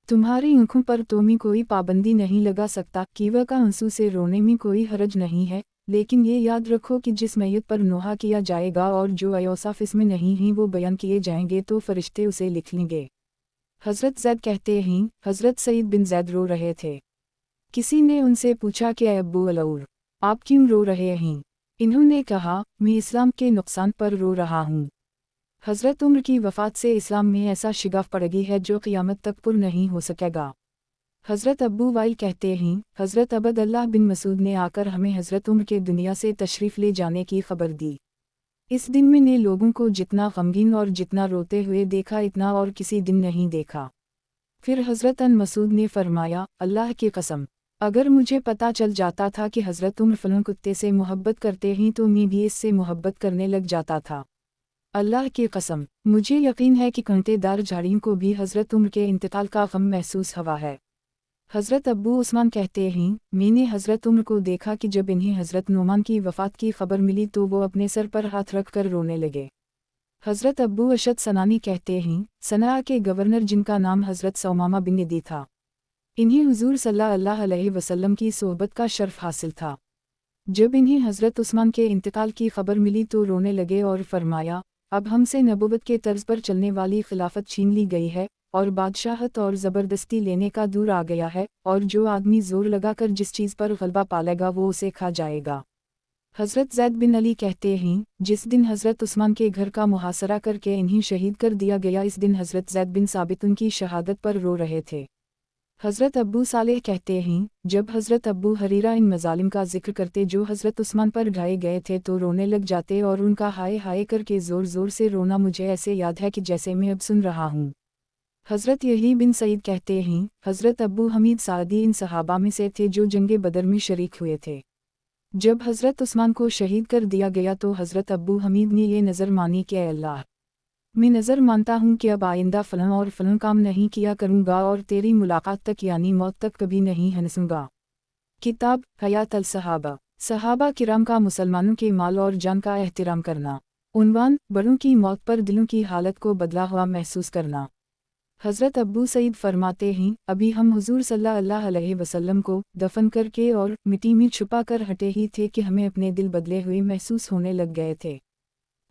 तुम्हारी आँखों पर तो मैं कोई पाबंदी नहीं लगा सकता कि वह का आंसू से रोने में कोई हरज नहीं है, लेकिन ये याद रखो कि जिस मैयत पर नोहा किया जाएगा और जो अयोसाफ इसमें नहीं हैं वो बयान किए जाएंगे तो फरिश्ते उसे लिख लेंगे। हज़रत ज़ैद कहते हैं, हज़रत सईद बिन ज़ैद रो रहे थे। किसी ने उनसे पूछा कि अब्बू अलौर, आप क्यों रो रहे हैं? इन्होंने कहा, मैं इस्लाम के नुकसान पर रो रहा हूँ। हज़रत उमर की वफ़ात से इस्लाम में ऐसा शिगाफ पड़ गई है जो क़ियामत तक पुर नहीं हो सकेगा। हज़रत अब्बू वाइल कहते हैं, हज़रत अबद अल्लाह बिन मसूद ने आकर हमें हज़रत उमर के दुनिया से तशरीफ़ ले जाने की खबर दी। इस दिन मैंने लोगों को जितना गमगीन और जितना रोते हुए देखा इतना और किसी दिन नहीं देखा। फिर हज़रत अन मसूद ने फरमाया, अल्लाह की कसम, اگر مجھے پتہ چل جاتا تھا کہ حضرت عمر فلاں کتے سے محبت کرتے ہیں تو میں بھی اس سے محبت کرنے لگ جاتا تھا۔ اللہ کی قسم، مجھے یقین ہے کہ کانٹے دار جھاڑیوں کو بھی حضرت عمر کے انتقال کا غم محسوس ہوا ہے۔ حضرت ابو عثمان کہتے ہیں، میں نے حضرت عمر کو دیکھا کہ جب انہیں حضرت نعمان کی وفات کی خبر ملی تو وہ اپنے سر پر ہاتھ رکھ کر رونے لگے۔ حضرت ابو اشد سنانی کہتے ہیں، صنعاء کے گورنر جن کا نام حضرت ثمامہ بن ندی تھا، انہیں حضور صلی اللہ علیہ وسلم کی صحبت کا شرف حاصل تھا۔ جب انہیں حضرت عثمان کے انتقال کی خبر ملی تو رونے لگے اور فرمایا، اب ہم سے نبوت کے طرز پر چلنے والی خلافت چھین لی گئی ہے اور بادشاہت اور زبردستی لینے کا دور آ گیا ہے، اور جو آدمی زور لگا کر جس چیز پر غلبہ پالے گا وہ اسے کھا جائے گا۔ حضرت زید بن علی کہتے ہیں، جس دن حضرت عثمان کے گھر کا محاصرہ کر کے انہیں شہید کر دیا گیا اس دن حضرت زید بن ثابت ان کی شہادت پر رو رہے تھے۔ حضرت ابو صالح کہتے ہیں، جب حضرت ابو حریرہ ان مظالم کا ذکر کرتے جو حضرت عثمان پر ڈھائے گئے تھے تو رونے لگ جاتے اور ان کا ہائے ہائے کر کے زور زور سے رونا مجھے ایسے یاد ہے کہ جیسے میں اب سن رہا ہوں۔ حضرت یحییٰ بن سعید کہتے ہیں، حضرت ابو حمید سعدی ان صحابہ میں سے تھے جو جنگ بدر میں شریک ہوئے تھے۔ جب حضرت عثمان کو شہید کر دیا گیا تو حضرت ابو حمید نے یہ نظر مانی کہ اے اللہ، میں نظر مانتا ہوں کہ اب آئندہ فلاں اور فلاں کام نہیں کیا کروں گا اور تیری ملاقات تک یعنی موت تک کبھی نہیں ہنسوں گا۔ کتاب حیات الصحابہ، صحابہ کرام کا مسلمانوں کے مال اور جان کا احترام کرنا۔ عنوان، بڑوں کی موت پر دلوں کی حالت کو بدلا ہوا محسوس کرنا۔ حضرت ابو سعید فرماتے ہیں، ابھی ہم حضور صلی اللہ علیہ وسلم کو دفن کر کے اور مٹی میں چھپا کر ہٹے ہی تھے کہ ہمیں اپنے دل بدلے ہوئے محسوس ہونے لگ گئے تھے۔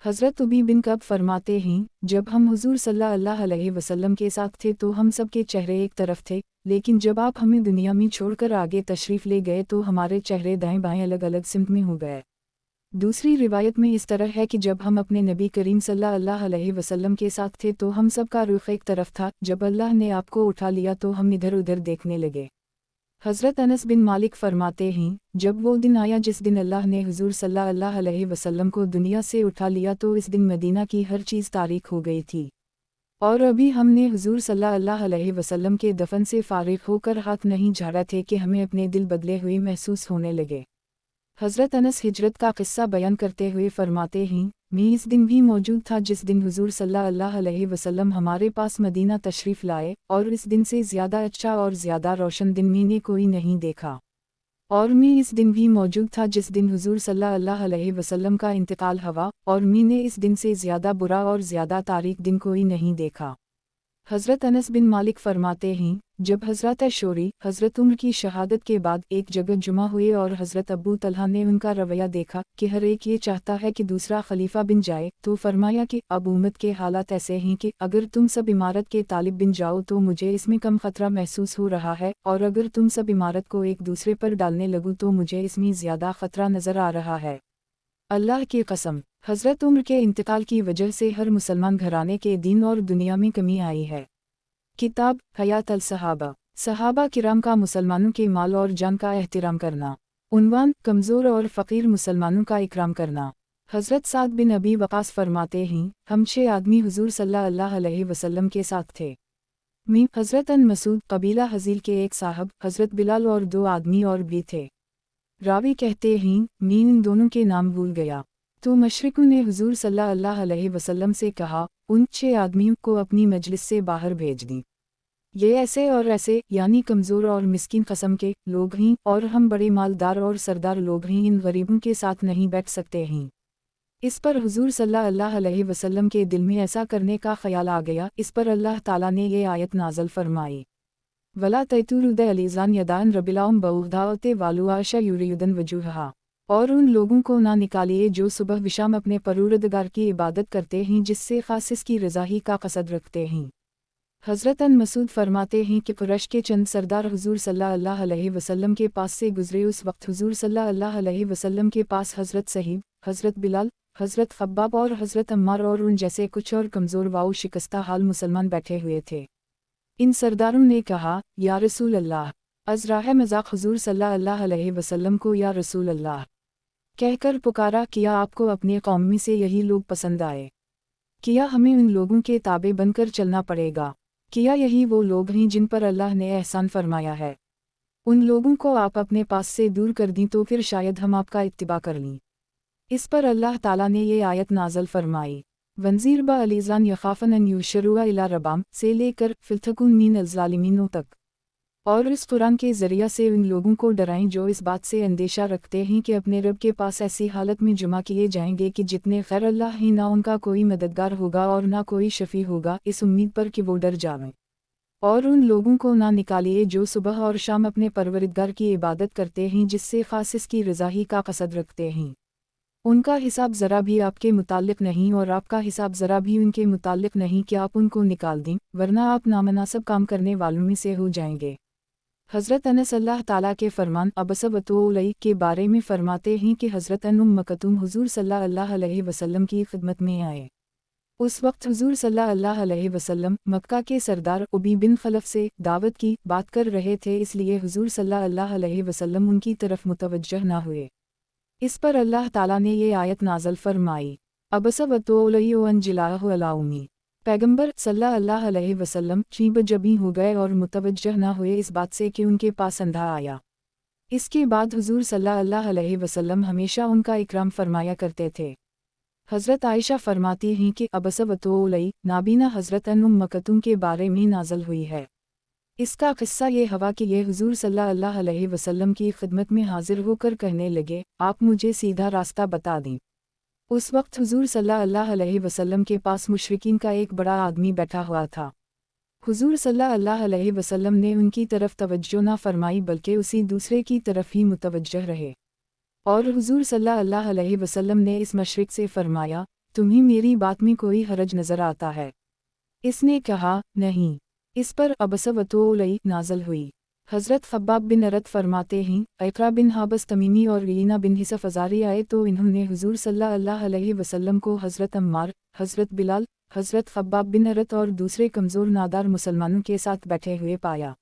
حضرت ابی بن کعب فرماتے ہیں، جب ہم حضور صلی اللہ علیہ وسلم کے ساتھ تھے تو ہم سب کے چہرے ایک طرف تھے، لیکن جب آپ ہمیں دنیا میں چھوڑ کر آگے تشریف لے گئے تو ہمارے چہرے دائیں بائیں الگ الگ سمت میں ہو گئے۔ دوسری روایت میں اس طرح ہے کہ جب ہم اپنے نبی کریم صلی اللہ علیہ وسلم کے ساتھ تھے تو ہم سب کا رخ ایک طرف تھا، جب اللہ نے آپ کو اٹھا لیا تو ہم ادھر ادھر دیکھنے لگے۔ حضرت انس بن مالک فرماتے ہیں، جب وہ دن آیا جس دن اللہ نے حضور صلی اللہ علیہ وسلم کو دنیا سے اٹھا لیا تو اس دن مدینہ کی ہر چیز تاریک ہو گئی تھی، اور ابھی ہم نے حضور صلی اللہ علیہ وسلم کے دفن سے فارغ ہو کر ہاتھ نہیں جھاڑا تھے کہ ہمیں اپنے دل بدلے ہوئے محسوس ہونے لگے۔ حضرت انس ہجرت کا قصہ بیان کرتے ہوئے فرماتے ہیں، میں اس دن بھی موجود تھا جس دن حضور صلی اللہ علیہ وسلم ہمارے پاس مدینہ تشریف لائے، اور اس دن سے زیادہ اچھا اور زیادہ روشن دن میں نے کوئی نہیں دیکھا۔ اور میں اس دن بھی موجود تھا جس دن حضور صلی اللہ علیہ وسلم کا انتقال ہوا، اور میں نے اس دن سے زیادہ برا اور زیادہ تاریک دن کوئی نہیں دیکھا۔ حضرت انس بن مالک فرماتے ہیں، جب حضرت شوری حضرت عمر کی شہادت کے بعد ایک جگہ جمع ہوئے اور حضرت ابو طلحہ نے ان کا رویہ دیکھا کہ ہر ایک یہ چاہتا ہے کہ دوسرا خلیفہ بن جائے، تو فرمایا کہ اب امت کے حالات ایسے ہیں کہ اگر تم سب امارت کے طالب بن جاؤ تو مجھے اس میں کم خطرہ محسوس ہو رہا ہے، اور اگر تم سب امارت کو ایک دوسرے پر ڈالنے لگو تو مجھے اس میں زیادہ خطرہ نظر آ رہا ہے۔ اللہ کی قسم، حضرت عمر کے انتقال کی وجہ سے ہر مسلمان گھرانے کے دین اور دنیا میں کمی آئی ہے۔ کتاب حیات الصحابہ، صحابہ کرام کا مسلمانوں کے مال اور جان کا احترام کرنا۔ عنوان، کمزور اور فقیر مسلمانوں کا اکرام کرنا۔ حضرت سعد بن ابی وقاص فرماتے ہیں، ہم 6 آدمی حضور صلی اللہ علیہ وسلم کے ساتھ تھے۔ میں، حضرت ان مسعود قبیلہ حزیل کے ایک صاحب، حضرت بلال اور 2 آدمی اور بھی تھے۔ راوی کہتے ہیں، میں ان دونوں کے نام بھول گیا، تو مشرکوں نے حضور صلی اللہ علیہ وسلم سے کہا، ان 6 آدمیوں کو اپنی مجلس سے باہر بھیج دیں، یہ ایسے اور ایسے یعنی کمزور اور مسکین قسم کے لوگ ہیں، اور ہم بڑے مالدار اور سردار لوگ ہیں، ان غریبوں کے ساتھ نہیں بیٹھ سکتے ہیں۔ اس پر حضور صلی اللہ علیہ وسلم کے دل میں ایسا کرنے کا خیال آ گیا۔ اس پر اللہ تعالیٰ نے یہ آیت نازل فرمائی، وَلَا تَيْتُورُ الْإِذَانِ يَدَانِ رَبِلَهُمْ بَوْغْضَاءَ وَالُوَاشَ يُرِيدُونَ وَجْهَهَا، اور ان لوگوں کو نہ نکالیے جو صبح و شام اپنے پروردگار کی عبادت کرتے ہیں جس سے خاص اس کی رضا ہی کا قصد رکھتے ہیں۔ حضرت ان مسعود فرماتے ہیں کہ قریش کے چند سردار حضور صلی اللہ علیہ وسلم کے پاس سے گزرے، اس وقت حضور صلی اللہ علیہ وسلم کے پاس حضرت صہیب، حضرت بلال، حضرت خباب اور حضرت عمار اور ان جیسے کچھ اور کمزور و شکستہ حال مسلمان بیٹھے ہوئے تھے۔ ان سرداروں نے کہا، یا رسول اللہ، از راہ مذاق حضور صلی اللہ علیہ وسلم کو یا رسول اللہ کہہ کر پکارا، کیا آپ کو اپنے قوم میں سے یہی لوگ پسند آئے؟ کیا ہمیں ان لوگوں کے تابع بن کر چلنا پڑے گا؟ کیا یہی وہ لوگ ہیں جن پر اللہ نے احسان فرمایا ہے؟ उन लोगों को आप अपने पास से दूर कर दी तो फिर शायद हम आपका इत्तिबा कर लें। इस पर अल्लाह ताला ने ये आयत नाज़िल फरमाई, वंजीर बा अलीज़ान यखाफ़न अन युशरुआ इला रबाम से लेकर फिलथकुन मीन अज़्ज़ालिमीनों तक। और इस कुरान के ज़रिया से उन लोगों को डराएं जो इस बात से अंदेशा रखते हैं कि अपने रब के पास ऐसी हालत में जमा किए जाएंगे कि जितने खैर अल्लाह ही ना उनका कोई मददगार होगा और ना कोई शफ़ी होगा, इस उम्मीद पर कि वो डर जाएं। और उन लोगों को ना निकालिए जो सुबह और शाम अपने परवरिदगार की इबादत करते हैं जिससे ख़ास इसकी रज़ा ही का क़सद रखते हैं। उनका हिसाब ज़रा भी आपके मुताल्लिक़ नहीं और आपका हिसाब ज़रा भी उनके मुताल्लिक़ नहीं कि आप उनको निकाल दें, वरना आप नामनासब काम करने वालों में से हो जाएंगे। हज़रत अनस अल्लाह ताला के फरमान अबस वतोलई के बारे में फरमाते हैं कि हज़रत उम्म मकतूम हुज़ूर सल्लल्लाहु अलैहि वसल्लम की खिदमत में आए। उस वक्त हुज़ूर सल्लल्लाहु अलैहि वसल्लम मक्का के सरदार उबी बिन खलफ से दावत की बात कर रहे थे, इसलिए हुज़ूर सल्लल्लाहु अलैहि वसल्लम उनकी तरफ मुतवज्जह न हुए। इस पर अल्लाह ताला ने ये आयत नाज़िल फरमाई, अबस वतोलई अन जिलाहु अला उम्मी। पैगंबर सल्लल्लाहु अलैहि वसल्लम चीब जबी हो गए और मुतवज्जह न हुए इस बात से कि उनके पास अंधा आया। इसके बाद हुज़ूर सल्लल्लाहु अलैहि वसल्लम हमेशा उनका इकराम फरमाया करते थे। हज़रत आयशा फरमाती हैं कि अबस वतोलई नाबीना हज़रत उम्म मकतूम के बारे में नाज़िल हुई है। इसका किस्सा ये हवा कि ये हुज़ूर सल्लल्लाहु अलैहि वसल्लम की खिदमत में हाजिर होकर कहने लगे, आप मुझे सीधा रास्ता बता दें। उस वक्त हुज़ूर सल्लल्लाहु अलैहि वसल्लम के पास मुशरिकीन का एक बड़ा आदमी बैठा हुआ था। हुज़ूर सल्लल्लाहु अलैहि वसल्लम ने उनकी तरफ तवज्जो न फरमाई बल्कि उसी दूसरे की तरफ ही मुतवज्जह रहे। और हुज़ूर सल्लल्लाहु अलैहि वसल्लम ने इस मशरिक से फरमाया, तुम्हें मेरी बात में कोई हरज नज़र आता है? इसने कहा, नहीं। इस पर अबस वतोलई नाज़िल हुई। हज़रत खब्बाब बिन अरत फरमाते हैं, इक़रा बिन हाबस तमीमी और रीना बिन हिसफ अज़ारी आए तो इन्होंने हुज़ूर सल्लल्लाहु अलैहि वसल्लम को हज़रत अम्मार, हज़रत बिलाल, हज़रत खब्बाब बिन अरत और दूसरे कमज़ोर नादार मुसलमानों के साथ बैठे हुए पाया।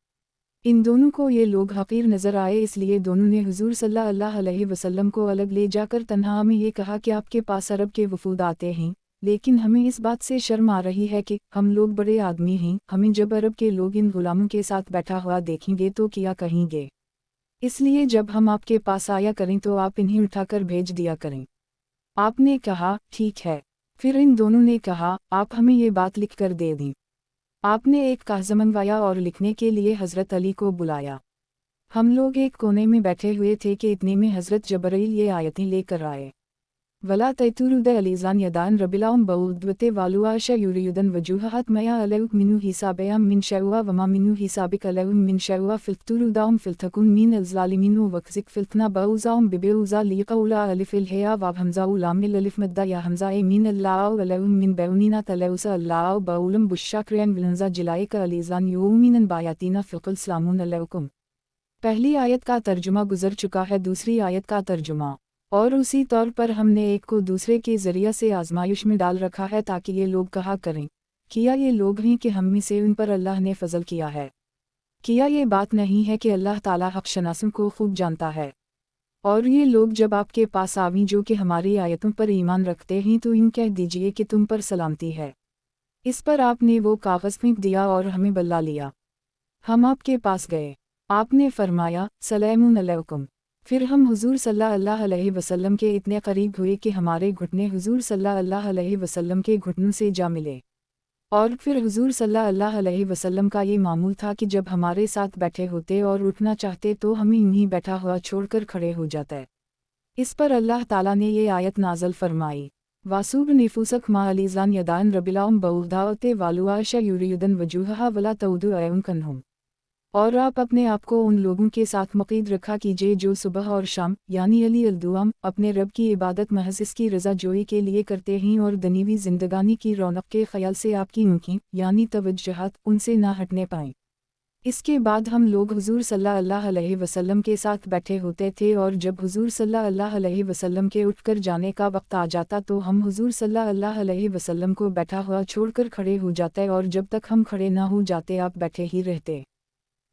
इन दोनों को ये लोग हक़ीर नज़र आए, इसलिए दोनों ने हुज़ूर सल्लल्लाहु अलैहि वसल्लम को अलग ले जाकर तन्हा में ये कहा कि आपके पास अरब के वफ़ूद आते हैं, लेकिन हमें इस बात से शर्म आ रही है कि हम लोग बड़े आदमी हैं, हमें जब अरब के लोग इन गुलामों के साथ बैठा हुआ देखेंगे तो क्या कहेंगे। इसलिए जब हम आपके पास आया करें तो आप इन्हें उठाकर भेज दिया करें। आपने कहा, ठीक है। फिर इन दोनों ने कहा, आप हमें ये बात लिख कर दे दें। आपने एक कागज़ मंगवाया और लिखने के लिए हज़रत अली को बुलाया। हम लोग एक कोने में बैठे हुए थे कि इतने में हज़रत जबरील ये आयतें लेकर आए। वला तैतुरुद अलीज़ान यदान रबिलाउम बऊद्वते वालुआ शयुरियुदन वजूहत मया अलैक मिनु हिसाबयाम मिन शैवा वमा मिनु हिसाबिक अलैम मिन शैवा फिल्तुरुदाउम फिल्तकुन मिन अज़्ज़ालिमीनु वक्सिक फिल्तना बऊज़ाउम बिबेउज़ा लीक़उला अलिफ़िल हेया वाव हमज़ाउ लामिल अलिफ़ मद्दा या हमज़ा ए मिन अल्लाउ अलैम मिन बैउनीना तलैउसा अल्लाउ बऊलम बुश्शाक्रियन विलंज़ा जिलाइक अलीज़ान यूमिनन बायातीना फ़िक़ल सलामुन अलैकुम। पहली आयत का तर्जुमा गुज़र चुका है, दूसरी आयत का तर्जुमा। और उसी तौर पर हमने एक को दूसरे के ज़रिया से आजमाइश में डाल रखा है ताकि ये लोग कहा करें, किया ये लोग हैं कि हम में से उन पर अल्लाह ने फ़ज़ल किया है। किया ये बात नहीं है कि अल्लाह ताला हक़ शनासों को खूब जानता है। और ये लोग जब आपके पास आवीं जो कि हमारी आयतों पर ईमान रखते हैं तो यूँ कह दीजिए कि तुम पर सलामती है। इस पर आपने वो कागज़ फेंक दिया और हमें बल्ला लिया। हम आपके पास गए, आपने फरमाया सलामुन अलैकुम। फिर हम हुज़ूर सल्लल्लाहु अलैहि वसल्लम के इतने करीब हुए कि हमारे घुटने हुज़ूर सल्लल्लाहु अलैहि वसल्लम के घुटनों से जा मिले। और फिर हुज़ूर सल्लल्लाहु अलैहि वसल्लम का ये मामूल था कि जब हमारे साथ बैठे होते और उठना चाहते तो हमें यूं बैठा हुआ छोड़कर खड़े हो जाते। इस पर अल्लाह ताला ने ये आयत नाज़िल फरमाई, वासूब निफूसक मा अलीज़ान यदान रबिलाउम बऊदावते वालुआ शयुरियुदन वजूहहा वला तउदु अयउनकनहुम। और आप अपने आप को उन लोगों के साथ मुक़ीद रखा कीजिए जो सुबह और शाम यानी अली अलदुआम अपने रब की इबादत महज़ इसकी रज़ा जोई के लिए करते हैं और दनीवी ज़िंदगानी की रौनक के ख़याल से आपकी आँखें यानी तवज्जुहात उनसे ना हटने पाएँ। इसके बाद हम लोग हुज़ूर सल्लल्लाहु अलैहि वसल्लम के साथ बैठे होते थे और जब हुज़ूर सल्लल्लाहु अलैहि वसल्लम के उठकर जाने का वक्त आ जाता तो हम हुज़ूर सल्लल्लाहु अलैहि वसल्लम को बैठा हुआ छोड़कर खड़े हो जाते और जब तक हम खड़े ना हो जाते आप बैठे ही रहते।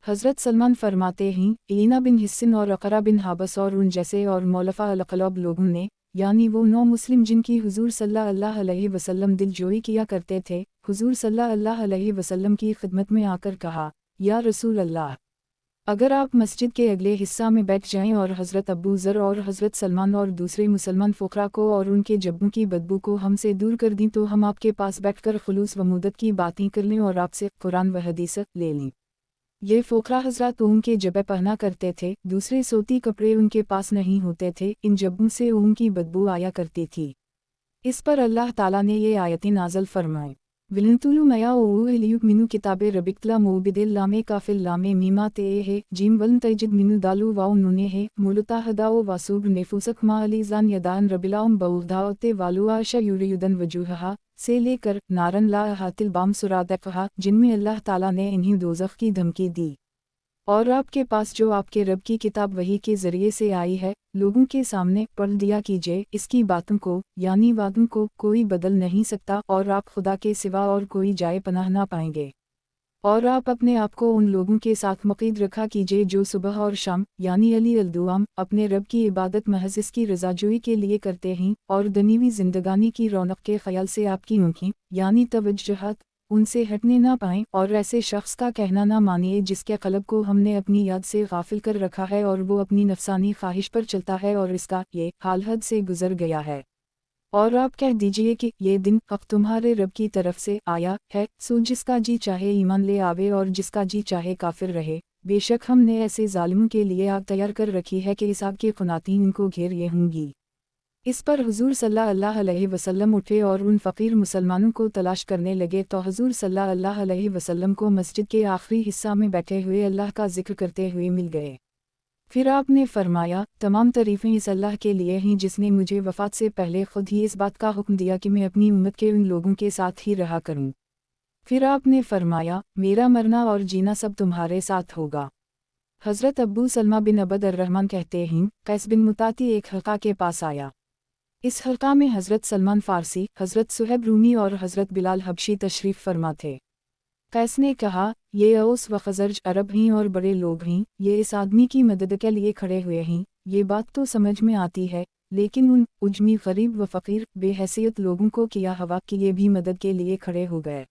हज़रत सलमान फरमाते हैं, ईना बिन हिस्सिन और अक़रा बिन हाबस और उन जैसे और मौलफ़ा अलक़लब लोगों ने, यानी वो 9 मुस्लिम जिनकी हुज़ूर सल्लल्लाहु अलैहि वसल्लम दिलजोई किया करते थे, हुज़ूर सल्लल्लाहु अलैहि वसल्लम की खिदमत में आकर कहा, या रसूल अल्लाह, अगर आप मस्जिद के अगले हिस्सा में बैठ जाएं और हज़रत अबू ज़र और हज़रत सलमान और दूसरे मुसलमान फ़ुक़रा को और उनके जब्बों की बदबू को हमसे दूर कर दी तो हम आपके पास बैठकर खुलूस व मुद्दत की बातें कर लें और आपसे कुरान व हदीस ले लें। ये फ़ुक़रा हज़रात ऊन के जब्बे पहना करते थे, दूसरे सोती कपड़े उनके पास नहीं होते थे, इन जब्बों से ऊन की बदबू आया करती थी। इस पर अल्लाह ताला ने ये आयतें नाज़िल फरमाई। विलंतुलु मया ओलियुक मिनु किताबे रबिकला मोबिदिल लामे काफिल लामे मीमा ते है जीम वन तजिद मिनु दालु वाउ नुने है मुलता हदाओ वासूब नेफुसक मा अलीजान यदान रबिलाउम बउदाओते वालुआशा युरियुदन वजूहा से लेकर नारन ला हातिल बाम सुरादकहा, जिनमें अल्लाह ताला ने इन्हीं दोज़ख की धमकी दी। और आपके पास जो आपके रब की किताब वही के ज़रिए से आई है, लोगों के सामने पढ़ दिया कीजिए, इसकी बातों को यानी वादों को कोई बदल नहीं सकता और आप खुदा के सिवा और कोई जाए पनाह ना पाएंगे। और आप अपने आप को उन लोगों के साथ मुक़ीद रखा कीजिए जो सुबह और शाम यानी अली अलदुआम अपने रब की इबादत महज़ इसकी रज़ाजोई के लिए करते हैं और दुनियावी ज़िंदगानी की रौनक के ख़याल से आपकी आँखें यानी तवज्जुहात उनसे हटने ना पाएं, और ऐसे शख्स का कहना ना मानिए जिसके क़ल्ब को हमने अपनी याद से गाफिल कर रखा है और वो अपनी नफसानी ख्वाहिश पर चलता है और इसका ये हाल हद से गुजर गया है। और आप कह दीजिए कि ये दिन अब तुम्हारे रब की तरफ से आया है, सो जिसका जी चाहे ईमान ले आवे और जिसका जी चाहे काफिर रहे। बेशक हमने ऐसे जालिमों के लिए आग तैयार कर रखी है कि इस आग की खुनातीन इनको घेर ये होंगी। इस पर हुजूर सल्लल्लाहु अलैहि वसल्लम उठे और उन फ़कीर मुसलमानों को तलाश करने लगे तो हुजूर सल्लल्लाहु अलैहि वसल्लम को मस्जिद के आखिरी हिस्सा में बैठे हुए अल्लाह का जिक्र करते हुए मिल गए। फिर आपने फरमाया, तमाम तारीफ़ें इस अल्लाह के लिए हैं जिसने मुझे वफ़ात से पहले खुद ही इस बात का हुक्म दिया कि मैं अपनी उम्मत के उन लोगों के साथ ही रहा करूं। फिर आपने फरमाया, मेरा मरना और जीना सब तुम्हारे साथ होगा। हज़रत अबू सलमा बिन अबद अर्रहमान कहते हैं, कैस बिन मुताती एक हल्का के पास आया। इस हल्का में हज़रत सलमान फ़ारसी, हज़रत सुहैब रूमी और हज़रत बिलाल हबशी तशरीफ़ फरमा थे। कैस ने कहा, ये औस व खज़रज अरब हैं और बड़े लोग हैं, ये इस आदमी की मदद के लिए खड़े हुए हैं। ये बात तो समझ में आती है, लेकिन उन उजमी गरीब व फ़कीर बेहैसियत लोगों को किया हवा कि ये भी मदद के लिए खड़े हो गए।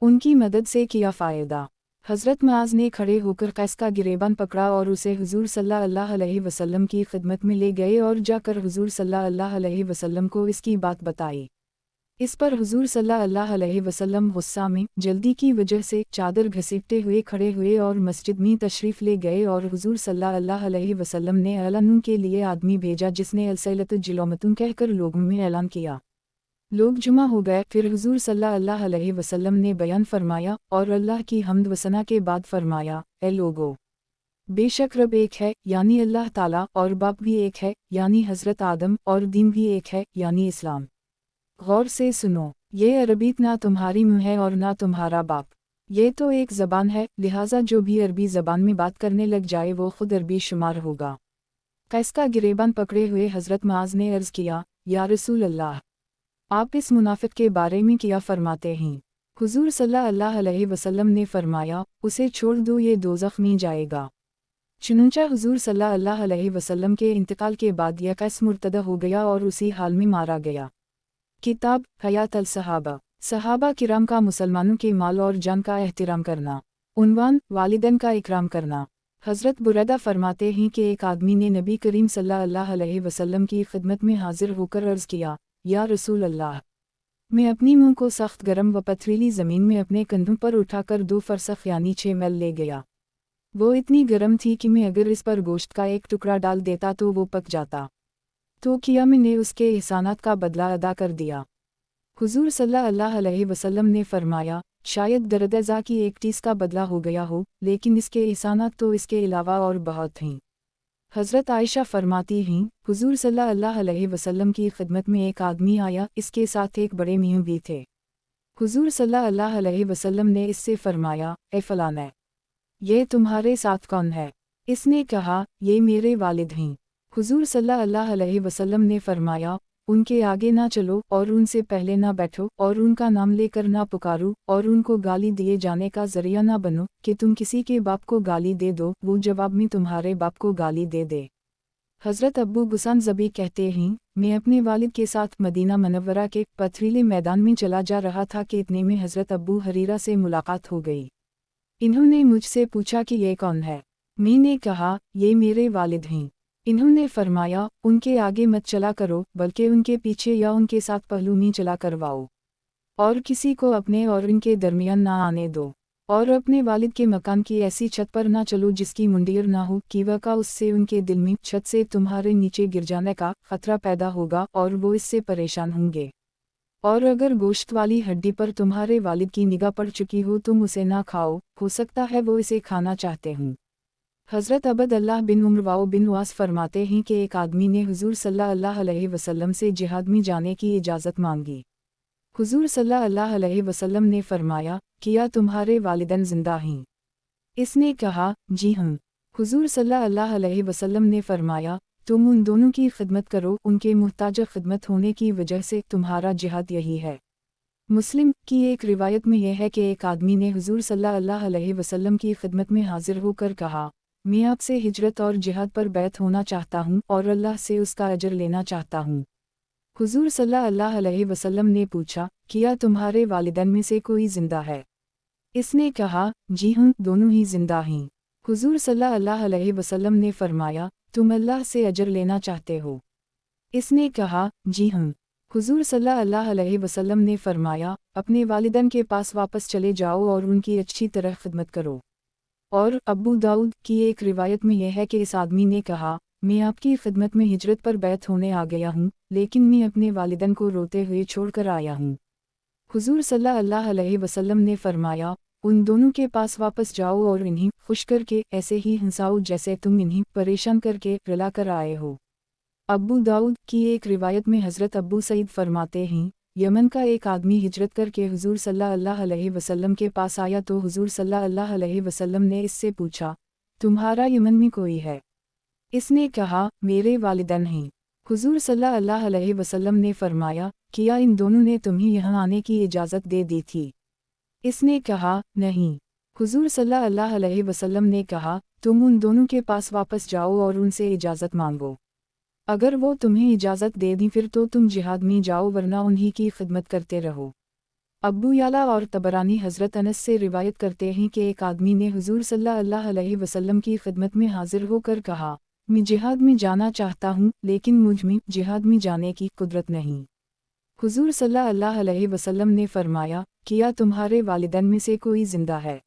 उनकी मदद से किया फ़ायदा। हज़रत मुआज़ ने खड़े होकर कैस का गिरेबान पकड़ा और उसे हुजूर सल्लल्लाहु अलैहि वसल्लम की खिदमत में ले गए और जाकर हुजूर सल्लल्लाहु अलैहि वसल्लम को इसकी बात बताई। इस पर हुजूर सल्लल्लाहु अलैहि वसल्लम गुस्सा में जल्दी की वजह से चादर घसीटते हुए खड़े हुए और मस्जिद में तशरीफ़ ले गए और हुजूर सल्लल्लाहु अलैहि वसल्लम ने ऐलान के लिए आदमी भेजा जिसने अलसैलत जिलोमतुन कहकर लोगों में ऐलान किया। लोग जुमा हो गए। फिर हुजूर सल्लल्लाहु अलैहि वसल्लम ने बयान फरमाया और अल्लाह की हम्द व सना के बाद फरमाया, ए लोगो, बेशक रब एक है यानी अल्लाह ताला, और बाप भी एक है यानी हज़रत आदम, और दीन भी एक है यानी इस्लाम। गौर से सुनो, ये अरबीत ना तुम्हारी मुँह है और ना तुम्हारा बाप। ये तो एक ज़बान है, लिहाजा जो भी अरबी ज़बान में बात करने लग जाए वो खुद अरबी शुमार होगा। कैस का गिरेबान पकड़े हुए हज़रत मुआज़ ने अर्ज़ किया, या रसूल अल्लाह, आप इस मुनाफिक के बारे में क्या फरमाते हैं? हुजूर सल्लल्लाहु अलैहि वसल्लम ने फरमाया, उसे छोड़ दो, ये दोज़ख में जाएगा। चुनांचे हुजूर सल्लल्लाहु अलैहि वसल्लम के इंतकाल के बाद यह कैस मुर्तदा हो गया और उसी हाल में मारा गया। किताब हयात अल सहाबा, सहाबा किराम का मुसलमानों के माल और जान का एहतिराम करना। उन्वान, वालिदैन का इकराम करना। हज़रत बुरैदा फरमाते हैं कि एक आदमी ने नबी करीम सल्लल्लाहु अलैहि वसल्लम की खिदमत में हाजिर होकर अर्ज़ किया, या रसूल अल्लाह, मैं अपनी मुँह को सख्त गर्म व पथरीली ज़मीन में अपने कंधों पर उठाकर 2 फरसख यानी 6 मील ले गया। वो इतनी गर्म थी कि मैं अगर इस पर गोश्त का एक टुकड़ा डाल देता तो वो पक जाता। तो किया मैंने उसके एहसानात का बदला अदा कर दिया। हुजूर सल्लल्लाहु अलैहि वसल्लम ने फरमाया, शायद दर्द-ए-ज़ा की एक टीस का बदला हो गया हो, लेकिन इसके एहसानात तो इसके अलावा और बहुत हैं। हज़रत आयशा फरमाती हैं, हुजूर सल्लल्लाहु अलैहि वसल्लम की खिदमत में एक आदमी आया, इसके साथ एक बड़े मियाँ भी थे। हुजूर सल्लल्लाहु अलैहि वसल्लम ने इससे फरमाया, ए फलाना, ये तुम्हारे साथ कौन है? इसने कहा, ये मेरे वालिद हैं। हुजूर सल्लल्लाहु अलैहि वसल्लम ने फरमाया, उनके आगे ना चलो और उनसे पहले ना बैठो और उनका नाम लेकर ना पुकारो और उनको गाली दिए जाने का ज़रिया ना बनो कि तुम किसी के बाप को गाली दे दो, वो जवाब में तुम्हारे बाप को गाली दे दे। हज़रत अब्बू गुसान ज़बी कहते हैं, मैं अपने वालिद के साथ मदीना मनव्वरा के पथरीले मैदान में चला जा रहा था कि इतने में हज़रत अब्बू हरीरा से मुलाकात हो गई। इन्होंने मुझसे पूछा कि ये कौन है? मी ने कहा, ये मेरे वालिद हैं। इन्होंने फरमाया, उनके आगे मत चला करो, बल्कि उनके पीछे या उनके साथ पहलू में चला करवाओ, और किसी को अपने और इनके दरमियान ना आने दो, और अपने वालिद के मकान की ऐसी छत पर ना चलो जिसकी मुंडियर ना हो, कि वका उससे उनके दिल में छत से तुम्हारे नीचे गिर जाने का खतरा पैदा होगा और वो इससे परेशान होंगे। और अगर गोश्त वाली हड्डी पर तुम्हारे वालिद की निगाह पड़ चुकी हो तुम उसे ना खाओ, हो सकता है वो इसे खाना चाहते हों। हज़रत अबद अल्लाह बिन उम्र वाओ बिन वास फरमाते हैं कि एक आदमी ने हुजूर सल्लल्लाहु अलैहि वसल्लम से जिहाद में जाने की इजाज़त मांगी। हुजूर सल्लल्लाहु अलैहि वसल्लम ने फरमाया, क्या तुम्हारे वालिदैन जिंदा हैं? इसने कहा, जी हाँ। हुजूर सल्लल्लाहु अलैहि वसल्लम ने फरमाया, तुम उन दोनों की खिदमत करो, उनके मुहताज खिदमत होने की वजह से तुम्हारा जिहाद यही है। मुस्लिम की एक रिवायत में यह है कि एक आदमी ने हुजूर सल्लल्लाहु अलैहि वसल्लम की खिदमत में हाजिर होकर कहा, मैं आपसे हिजरत और जिहाद पर बैत होना चाहता हूँ और अल्लाह से उसका अजर लेना चाहता हूँ। हुजूर सल्लल्लाहु अलैहि वसल्लम ने पूछा, क्या तुम्हारे वालिदैन में से कोई जिंदा है? इसने कहा, जी हाँ, दोनों ही जिंदा हैं। हुजूर सल्लल्लाहु अलैहि वसल्लम ने फरमाया, तुम अल्लाह से अजर लेना चाहते हो? इसने कहा, जी हाँ। हुजूर सल्लल्लाहु अलैहि वसल्लम ने फरमाया, अपने वालिदैन के पास वापस चले जाओ और उनकी अच्छी तरह खिदमत करो। और अबू दाऊद की एक रिवायत में यह है कि इस आदमी ने कहा, मैं आपकी खिदमत में हिजरत पर बैत होने आ गया हूँ, लेकिन मैं अपने वालिदैन को रोते हुए छोड़कर आया हूँ। हुजूर सल्लल्लाहु अलैहि वसल्लम ने फरमाया, उन दोनों के पास वापस जाओ और इन्हें खुश करके ऐसे ही हंसाओ जैसे तुम इन्हें परेशान करके रुला कर आए हो। अबू दाऊद की एक रिवायत में हज़रत अबू सईद फरमाते हैं, यमन का एक आदमी हिजरत करके हुजूर सल्लल्लाहु अलैहि वसल्लम के पास आया तो हुजूर सल्लल्लाहु अलैहि वसल्लम ने इससे पूछा, तुम्हारा यमन में कोई है? इसने कहा, मेरे वालिदैन हैं। हुजूर सल्लल्लाहु अलैहि वसल्लम ने फरमाया, क्या इन दोनों ने तुम्हें यहाँ आने की इजाज़त दे दी थी? इसने कहा, नहीं। हुजूर सल्लल्लाहु अलैहि वसल्लम ने कहा, तुम उन दोनों के पास वापस जाओ और उनसे इजाज़त मांगो। अगर वो तुम्हें इजाज़त दे दी फिर तो तुम जिहाद में जाओ, वरना उन्हीं की खिदमत करते रहो। अबू याला और तबरानी हज़रत अनस से रिवायत करते हैं कि एक आदमी ने हुजूर सल्लल्लाहु अलैहि वसल्लम की खिदमत में हाजिर होकर कहा, मैं जिहाद में जाना चाहता हूँ, लेकिन मुझ में जिहाद में जाने की कुदरत नहीं। हुजूर सल्लल्लाहु अलैहि वसल्लम ने फरमाया, क्या तुम्हारे वालिदैन में से कोई जिंदा है?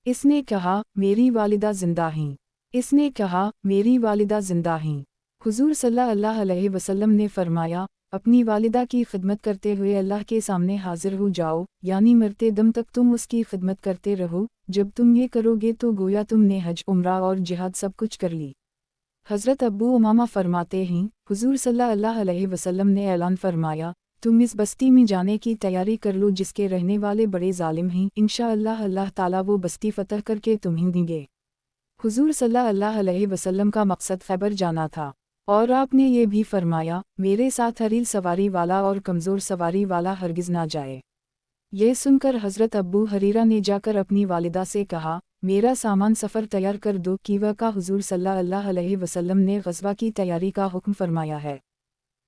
इसने कहा, मेरी वालिदा जिंदा हैं। इसने कहा, मेरी वालिदा जिंदा हैं। हुजूर सल्लल्लाहु अलैहि वसल्लम ने फरमाया, अपनी वालिदा की खिदमत करते हुए अल्लाह के सामने हाजिर हो जाओ, यानी मरते दम तक तुम उसकी खिदमत करते रहो। जब तुम ये करोगे तो गोया तुमने हज, उम्रा और जिहाद सब कुछ कर ली। हज़रत अबू उमामा फरमाते हैं, हुजूर सल्लल्लाहु अलैहि वसल्लम ने ऐलान फरमाया, तुम इस बस्ती में जाने की तैयारी कर लो जिसके रहने वाले बड़े जालिम हैं, इंशाअल्लाह अल्लाह ताला वो बस्ती फतह करके तुम्हें देंगे। हुजूर सल्लल्लाहु अलैहि वसल्लम का मकसद खैबर जाना था, और आपने ये भी फरमाया, मेरे साथ हरील सवारी वाला और कमज़ोर सवारी वाला हरगिज़ ना जाए। यह सुनकर हज़रत अबू हरीरा ने जाकर अपनी वालिदा से कहा, मेरा सामान सफ़र तैयार कर दो कि वका हुजूर सल्लल्लाहु अलैहि वसल्लम ने ग़ज़वा की तैयारी का हुक्म फरमाया है।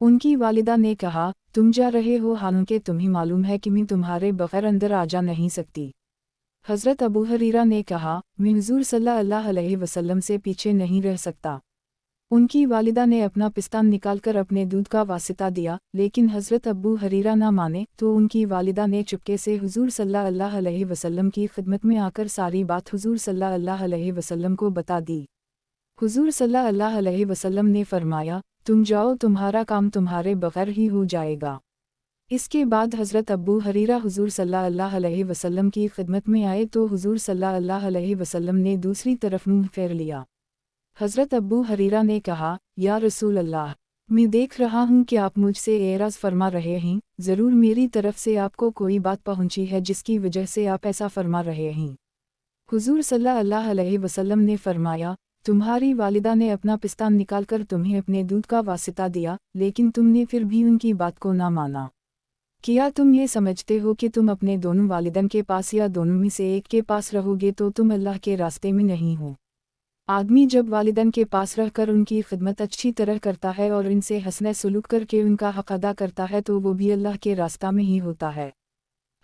उनकी वालिदा ने कहा, तुम जा रहे हो हालांकि तुम्हें मालूम है कि मैं तुम्हारे बग़ैर अंदर आ जा नहीं सकती। हज़रत अबू हरीरा ने कहा, मैं हुजूर सल्लल्लाहु अलैहि वसल्लम से पीछे नहीं रह सकता। उनकी वालिदा ने अपना पिस्तान निकालकर अपने दूध का वासिता दिया, लेकिन हज़रत अबू हरीरा ना माने तो उनकी वालिदा ने चुपके से हुजूर सल्लल्लाहु अलैहि वसल्लम की खिदमत में आकर सारी बात हुजूर सल्लल्लाहु अलैहि वसल्लम को बता दी। हुजूर सल्लल्लाहु अलैहि वसल्लम ने फरमाया, तुम जाओ, तुम्हारा काम तुम्हारे बग़ैर ही हो जाएगा। इसके बाद हज़रत अबू हरीरा हुजूर सल्लल्लाहु अलैहि वसल्लम की खिदमत में आए तो हुजूर सल्लल्लाहु अलैहि वसल्लम ने दूसरी तरफ मुँह फेर लिया। हज़रत अबू हरीरा ने कहा, या रसूल अल्लाह, मैं देख रहा हूँ कि आप मुझसे एराज़ फरमा रहे हैं, ज़रूर मेरी तरफ से आपको कोई बात पहुँची है जिसकी वजह से आप ऐसा फरमा रहे हैं। हुजूर सल्लल्लाहु अलैहि वसल्लम ने फरमाया, तुम्हारी वालिदा ने अपना पिस्तान निकालकर तुम्हें अपने दूध का वासिता दिया, लेकिन तुमने फिर भी उनकी बात को ना माना। क्या तुम ये समझते हो कि तुम अपने दोनों वालिदैन के पास या दोनों में से एक के पास रहोगे तो तुम अल्लाह के रास्ते में नहीं हो? आदमी जब वालिदैन के पास रहकर उनकी खिदमत अच्छी तरह करता है और इनसे हसने सलूक करके उनका हक़ अदा करता है तो वो भी अल्लाह के रास्ता में ही होता है।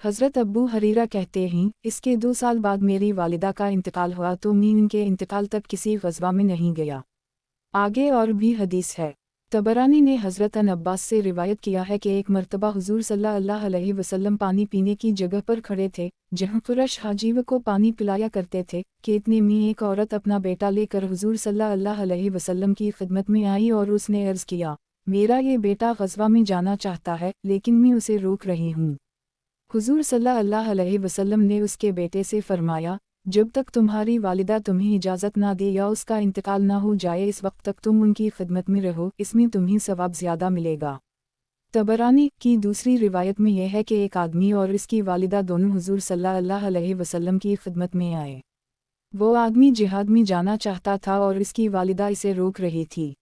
हज़रत अब्बू हरीरा कहते हैं, इसके 2 साल बाद मेरी वालिदा का इंतकाल हुआ तो मैं इनके इंतकाल तक किसी ग़ज़वा में नहीं गया। आगे और भी हदीस है। तबरानी ने हज़रत अन अब्बास से रिवायत किया है कि एक मर्तबा हुज़ूर सल्लल्लाहु अलैहि वसल्लम पानी पीने की जगह पर खड़े थे, जहाँ कुरैश हाजीव को पानी पिलाया करते थे, कि इतने में एक औरत अपना बेटा लेकर हुज़ूर सल्लल्लाहु अलैहि वसल्लम की खिदमत में आई और उसने अर्ज़ किया, मेरा ये बेटा ग़ज़वा में जाना चाहता है, लेकिन मैं उसे रोक रही हूँ। हुज़ूर सल्लल्लाहु अलैहि वसल्लम ने उसके बेटे से फरमाया, जब तक तुम्हारी वालिदा तुम्हें इजाज़त ना दे या उसका इंतकाल ना हो जाए इस वक्त तक तुम उनकी खिदमत में रहो, इसमें तुम्हें सवाब ज़्यादा मिलेगा। तबरानी की दूसरी रिवायत में यह है कि एक आदमी और इसकी वालिदा दोनों हुज़ूर सल्लल्लाहु अलैहि वसल्लम की खिदमत में आए। वो आदमी जिहाद में जाना चाहता था और इसकी वालिदा इसे रोक रही थी।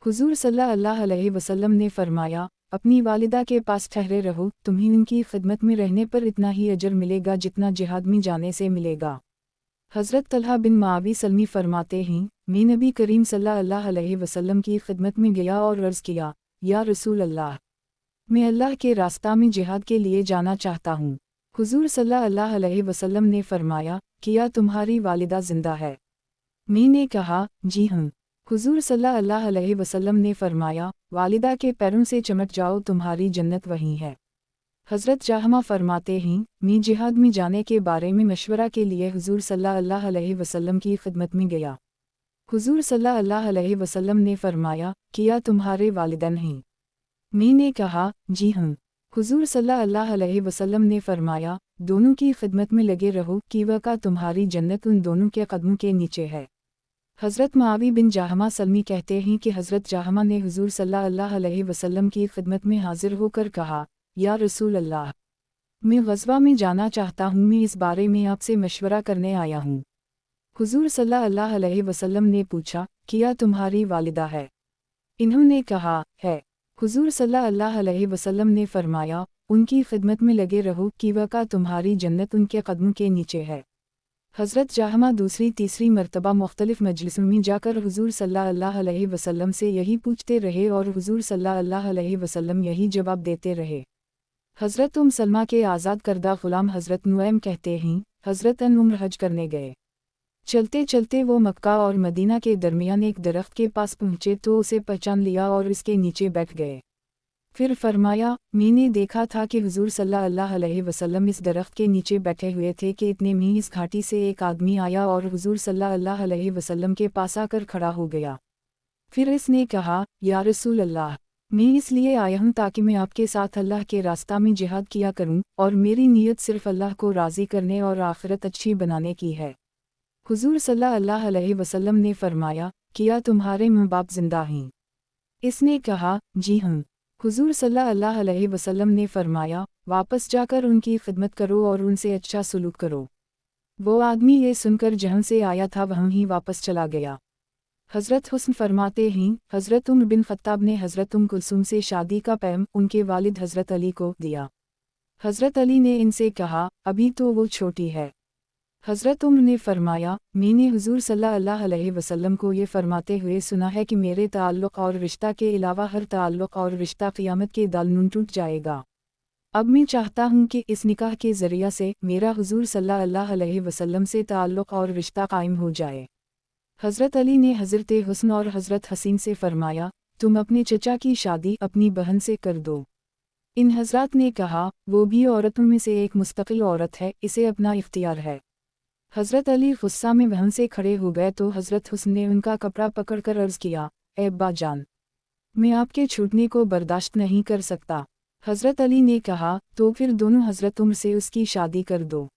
हुज़ूर सल्लल्लाहु अलैहि वसल्लम ने फरमाया, अपनी वालिदा के पास ठहरे रहो, तुम्हें उनकी खिदमत में रहने पर इतना ही अजर मिलेगा जितना जिहाद में जाने से मिलेगा। हज़रत तलहा बिन मावी सलमी फरमाते हैं, मैं नबी करीम सल्लल्लाहु अलैहि वसल्लम की खिदमत में गया और अर्ज़ किया, या रसूल अल्लाह, मैं अल्लाह के रास्ता में जिहाद के लिए जाना चाहता हूँ। हुज़ूर सल्लल्लाहु अलैहि वसल्लम ने फरमाया, क्या तुम्हारी वालिदा ज़िंदा है? मैंने कहा, जी हाँ। हुज़ूर सल्लल्लाहु अलैहि वसल्लम ने फरमाया, वालिदा के पैरों से चमट जाओ, तुम्हारी जन्नत वहीं है। हज़रत जाहमा फरमाते हैं, मैं जिहाद में जाने के बारे में मशवरा के लिए हुज़ूर सल्लल्लाहु अलैहि वसल्लम की खिदमत में गया। हुज़ूर सल्लल्लाहु अलैहि वसल्लम ने फरमाया, क्या तुम्हारे वालिदैन हैं? मैंने कहा, जी हाँ। हुज़ूर सल्लल्लाहु अलैहि वसल्लम ने फरमाया, दोनों की खिदमत में लगे रहो, कि वका तुम्हारी जन्नत उन दोनों के कदमों के नीचे है। हज़रत मुआवी बिन जाहमा सलमी कहते हैं कि हज़रत जाहमा ने हुज़ूर सल्लल्लाहु अलैहि वसल्लम की खिदमत में हाजिर होकर कहा, या रसूल अल्लाह, मैं ग़ज़वा में जाना चाहता हूँ, मैं इस बारे में आपसे मशवरा करने आया हूँ। हुज़ूर सल्लल्लाहु अलैहि वसल्लम ने पूछा, क्या तुम्हारी वालिदा है? इन्होंने कहा, है। हुज़ूर सल्लल्लाहु अलैहि वसल्लम ने फरमाया, उनकी खिदमत में लगे रहो, कि वका तुम्हारी जन्नत उनके कदमों के नीचे है। हज़रत जाहमा दूसरी तीसरी मरतबा मुख्तलिफ़ मजलिसों में जाकर हुज़ूर सल्लल्लाहु अलैहि वसल्लम से यही पूछते रहे और हुज़ूर सल्लल्लाहु अलैहि वसल्लम यही जवाब देते रहे। हज़रत सलमा के आज़ाद करदा ग़ुलाम हज़रत नुऐम कहते हैं, हज़रत उम्र हज करने गए। चलते चलते वो मक्का और मदीना के दरमियान एक दरख्त के पास पहुँचे तो उसे पहचान लिया और इसके नीचे बैठ गए। फिर फरमाया, मैंने देखा था कि हुज़ूर सल्लल्लाहु अलैहि वसल्लम इस दरख्त के नीचे बैठे हुए थे कि इतने में इस घाटी से एक आदमी आया और हुज़ूर सल्लल्लाहु अलैहि वसल्लम के पास आकर खड़ा हो गया। फिर इसने कहा, या रसूल अल्लाह, मैं इसलिए आया हूँ ताकि मैं आपके साथ अल्लाह के रास्ता में जिहाद किया करूँ, और मेरी नीयत सिर्फ़ अल्लाह को राज़ी करने और आखिरत अच्छी बनाने की है। हुज़ूर सल्लल्लाहु अलैहि वसल्लम ने फरमाया, क्या तुम्हारे माँ बाप ज़िंदा हैं? इसने कहा, जी हाँ। हुज़ूर सल्लल्लाहु अलैहि वसल्लम ने फरमाया, वापस जाकर उनकी खिदमत करो और उनसे अच्छा सलूक करो। वो आदमी ये सुनकर जहाँ से आया था वहाँ ही वापस चला गया। हज़रत हुस्न फरमाते हैं, हज़रत उमर बिन ख़त्ताब ने हज़रत कुलसूम से शादी का पैम उनके वालिद हज़रत अली को दिया। हज़रत अली ने इनसे कहा, अभी तो वो छोटी है। हज़रत उमर ने फरमाया, मैंने हुज़ूर सल्लल्लाहु अलैहि वसल्लम को ये फरमाते हुए सुना है कि मेरे ताल्लुक़ और रिश्ता के अलावा हर ताल्लुक़ और रिश्ता क़ियामत के दालनून टूट जाएगा। अब मैं चाहता हूँ कि इस निकाह के ज़रिया से मेरा हुज़ूर सल्लल्लाहु अलैहि वसल्लम से ताल्लुक़ और रिश्ता कायम हो जाए। हज़रत अली ने हज़रत हुस्न और हज़रत हसीन से फरमाया, तुम अपने चचा की शादी अपनी बहन से कर दो। इन हज़रात ने कहा, वो भी औरतों में से एक मुस्तकिल औरत है, इसे अपना इख्तियार है। हज़रत अली गुस्सा में वहाँ से खड़े हो गए तो हज़रत हुस्न ने उनका कपड़ा पकड़कर अर्ज़ किया, ए अब्बा जान, मैं आपके छूटने को बर्दाश्त नहीं कर सकता। हज़रत अली ने कहा, तो फिर दोनों हज़रत उमर से उसकी शादी कर दो।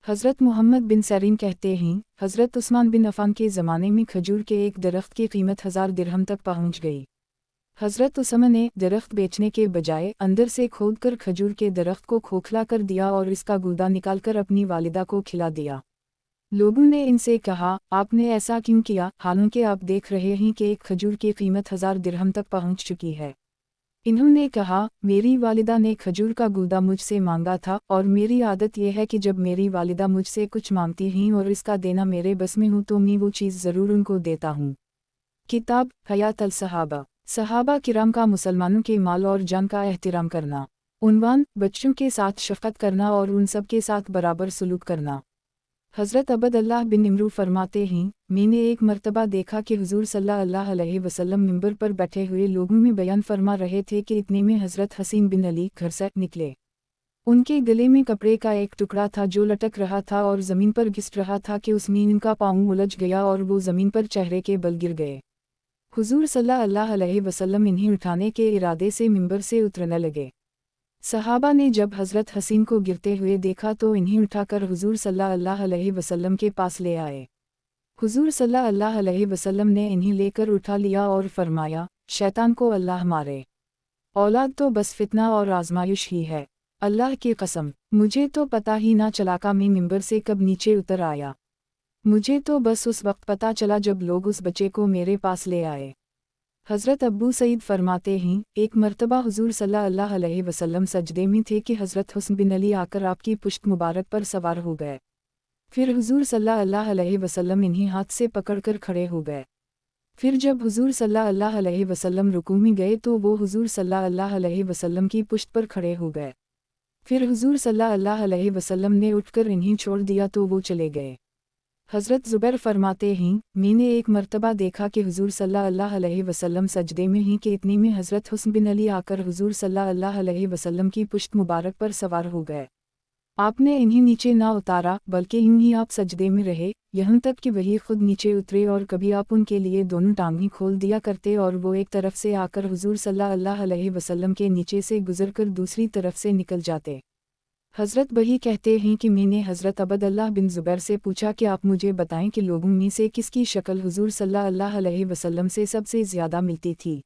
हज़रत मोहम्मद बिन सरीन कहते हैं, हज़रत उस्मान बिन अफ़ान के ज़माने में खजूर के एक दरख्त की कीमत 1000 दिरहम तक पहुँच गई। हज़रत उस्मान ने दरख्त बेचने के बजाय अंदर से खोदकर खजूर के दरख्त को खोखला कर दिया और इसका गूदा निकालकर अपनी वालिदा को खिला दिया। लोगों ने इनसे कहा, आपने ऐसा क्यों किया, हालांकि आप देख रहे हैं कि एक खजूर की कीमत 1000 दिरहम तक पहुंच चुकी है। इन्होंने कहा, मेरी वालिदा ने खजूर का गूदा मुझसे मांगा था और मेरी आदत यह है कि जब मेरी वालिदा मुझसे कुछ मांगती हैं और इसका देना मेरे बस में हो तो मैं वो चीज़ ज़रूर उनको देता हूँ। किताब हयात अल सहाबा, सहाबा किराम का मुसलमानों के माल और जान का एहतिराम करना। उन्वान बच्चों के साथ शफ़क़त करना और उन सब के साथ बराबर सलूक करना। हज़रत अबदल्लाह बिन इमरू फरमाते हैं, मैंने एक मर्तबा देखा कि हुज़ूर सल्लल्लाहु अलैहि वसल्लम मिंबर पर बैठे हुए लोगों में बयान फरमा रहे थे कि इतने में हज़रत हसीन बिन अली घर से निकले। उनके गले में कपड़े का एक टुकड़ा था जो लटक रहा था और ज़मीन पर घिस रहा था कि उसमें इनका पाँव उलझ गया और वो ज़मीन पर चेहरे के बल गिर गए। हुज़ूर सल्लल्लाहु अलैहि वसल्लम इन्हें उठाने के इरादे से मिंबर से उतरने लगे। सहाबा ने जब हज़रत हसीन को गिरते हुए देखा तो इन्हें उठाकर हुज़ूर सल्लल्लाहु अलैहि वसल्लम के पास ले आए। हुज़ूर सल्लल्लाहु अलैहि वसल्लम ने इन्हें लेकर उठा लिया और फरमाया, शैतान को अल्लाह मारे। औलाद तो बस फितना और आजमाइश ही है। अल्लाह की कसम, मुझे तो पता ही ना चला कि मैं मिंबर से कब नीचे उतर आया। मुझे तो बस उस वक्त पता चला जब लोग उस बच्चे को मेरे पास ले आए। हज़रत अबू सईद फरमाते हैं, एक मर्तबा हुज़ूर सल्लल्लाहु अलैहि वसल्लम सजदे में थे कि हज़रत हुस्न बिन अली आकर आपकी पुश्त मुबारक पर सवार हो गए। फिर हुज़ूर सल्लल्लाहु अलैहि वसल्लम इन्हें हाथ से पकड़कर खड़े हो गए। फिर जब हुज़ूर सल्लल्लाहु अलैहि वसल्लम रुकू में गए तो वो हुज़ूर सल्लल्लाहु अलैहि वसल्लम की पुश्त पर खड़े हो गए। फिर हुज़ूर सल्लल्लाहु अलैहि वसल्लम ने उठकर इन्हें छोड़ दिया तो वो चले गए। हज़रत ज़ुबैर फरमाते हैं, मैंने एक मर्तबा देखा कि हुज़ूर सल्लल्लाहु अलैहि वसल्लम सजदे में ही कि इतने में हज़रत हुस्न बिन अली आकर हुज़ूर सल्लल्लाहु अलैहि वसल्लम की पुश्त मुबारक पर सवार हो गए। आपने इन्हें नीचे ना उतारा बल्कि यूं ही आप सजदे में रहे, यहाँ तक कि वही खुद नीचे उतरे और कभी आप उनके लिए दोनों टांगें खोल दिया करते और वो एक तरफ से आकर हुज़ूर सल्लल्लाहु अलैहि वसल्लम के नीचे से गुज़रकर दूसरी तरफ से निकल जाते। हज़रत बही कहते हैं कि मैंने हज़रत अबदल्लाह बिन ज़ुबैर से पूछा कि आप मुझे बताएं कि लोगों में से किसकी शक्ल हुज़ूर सल्लल्लाहु अलैहि वसल्लम से सबसे ज़्यादा मिलती थी।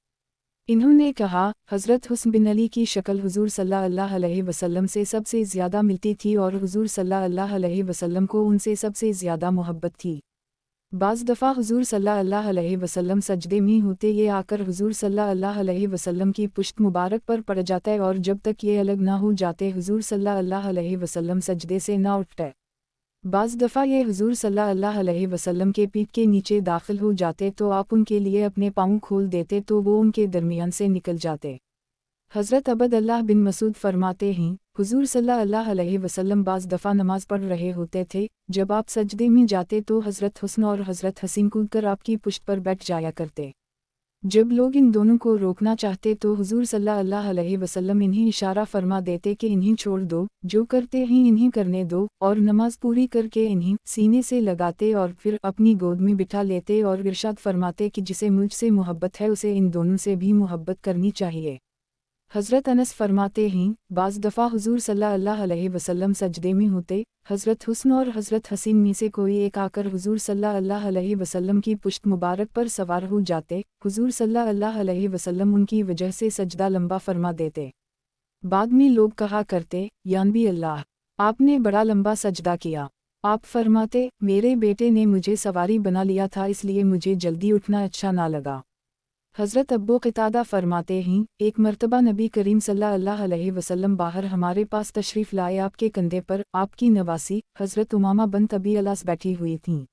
इन्होंने कहा, हज़रत हुस्न बिन अली की शक्ल हुज़ूर सल्लल्लाहु अलैहि वसल्लम से सबसे ज़्यादा मिलती थी और हुज़ूर सल्लल्लाहु अलैहि वसल्लम को उनसे सबसे ज़्यादा मोहब्बत थी। बाज़ दफ़ा हुज़ूर सल्लल्लाहु अलैहि वसल्लम सजदे में होते ये आकर हुज़ूर सल्लल्लाहु अलैहि वसल्लम की पुश्त मुबारक पर पड़ जाते और जब तक ये अलग ना हो जाते हुज़ूर सल्लल्लाहु अलैहि वसल्लम सजदे से ना उठते। बाज़ दफ़ा ये हुज़ूर सल्लल्लाहु अलैहि वसल्लम के पीठ के नीचे दाखिल हो जाते तो आप उनके लिए अपने पाँव खोल देते तो वो उनके दरमियान से निकल जाते। हज़रत अबदल्लाह बिन मसूद फरमाते हैं, हुज़ूर सल्लल्लाहु अलैहि वसल्लम बाज़ दफ़ा नमाज पढ़ रहे होते थे, जब आप सजदे में जाते तो हज़रत हुस्न और हज़रत हसीन कूदकर आपकी पुश्त पर बैठ जाया करते। जब लोग इन दोनों को रोकना चाहते तो हुज़ूर सल्लल्लाहु अलैहि वसल्लम इन्हें इशारा फरमा देते कि इन्हें छोड़ दो, जो करते हैं इन्हें करने दो, और नमाज पूरी करके इन्हें सीने से लगाते और फिर अपनी गोद में बिठा लेते और इरशाद फरमाते कि जिसे मुझसे मोहब्बत है उसे इन दोनों से भी मोहब्बत करनी चाहिए। हज़रत अनस फरमाते हैं, बाज़ दफ़ा हुज़ूर सल्लल्लाहु अलैहि वसल्लम सजदे में होते, हज़रत हुस्न और हज़रत हसीन में से कोई एक आकर हुज़ूर सल्लल्लाहु अलैहि वसल्लम की पुश्त मुबारक पर सवार हो जाते, हुज़ूर सल्लल्लाहु अलैहि वसल्लम उनकी वजह से सजदा लंबा फरमा देते। बाद में लोग कहा करते, या नबी अल्लाह, आपने बड़ा लंबा सजदा किया। आप फरमाते, मेरे बेटे ने मुझे सवारी बना लिया था इसलिए मुझे जल्दी उठना अच्छा ना लगा। हज़रत अब्बू क़तादा फरमाते हैं, एक मर्तबा नबी करीम सल्लल्लाहु अलैहि वसल्लम बाहर हमारे पास तशरीफ़ लाए, आपके कंधे पर आपकी नवासी हज़रत उमामा बंत अबी अलास बैठी हुई थीं।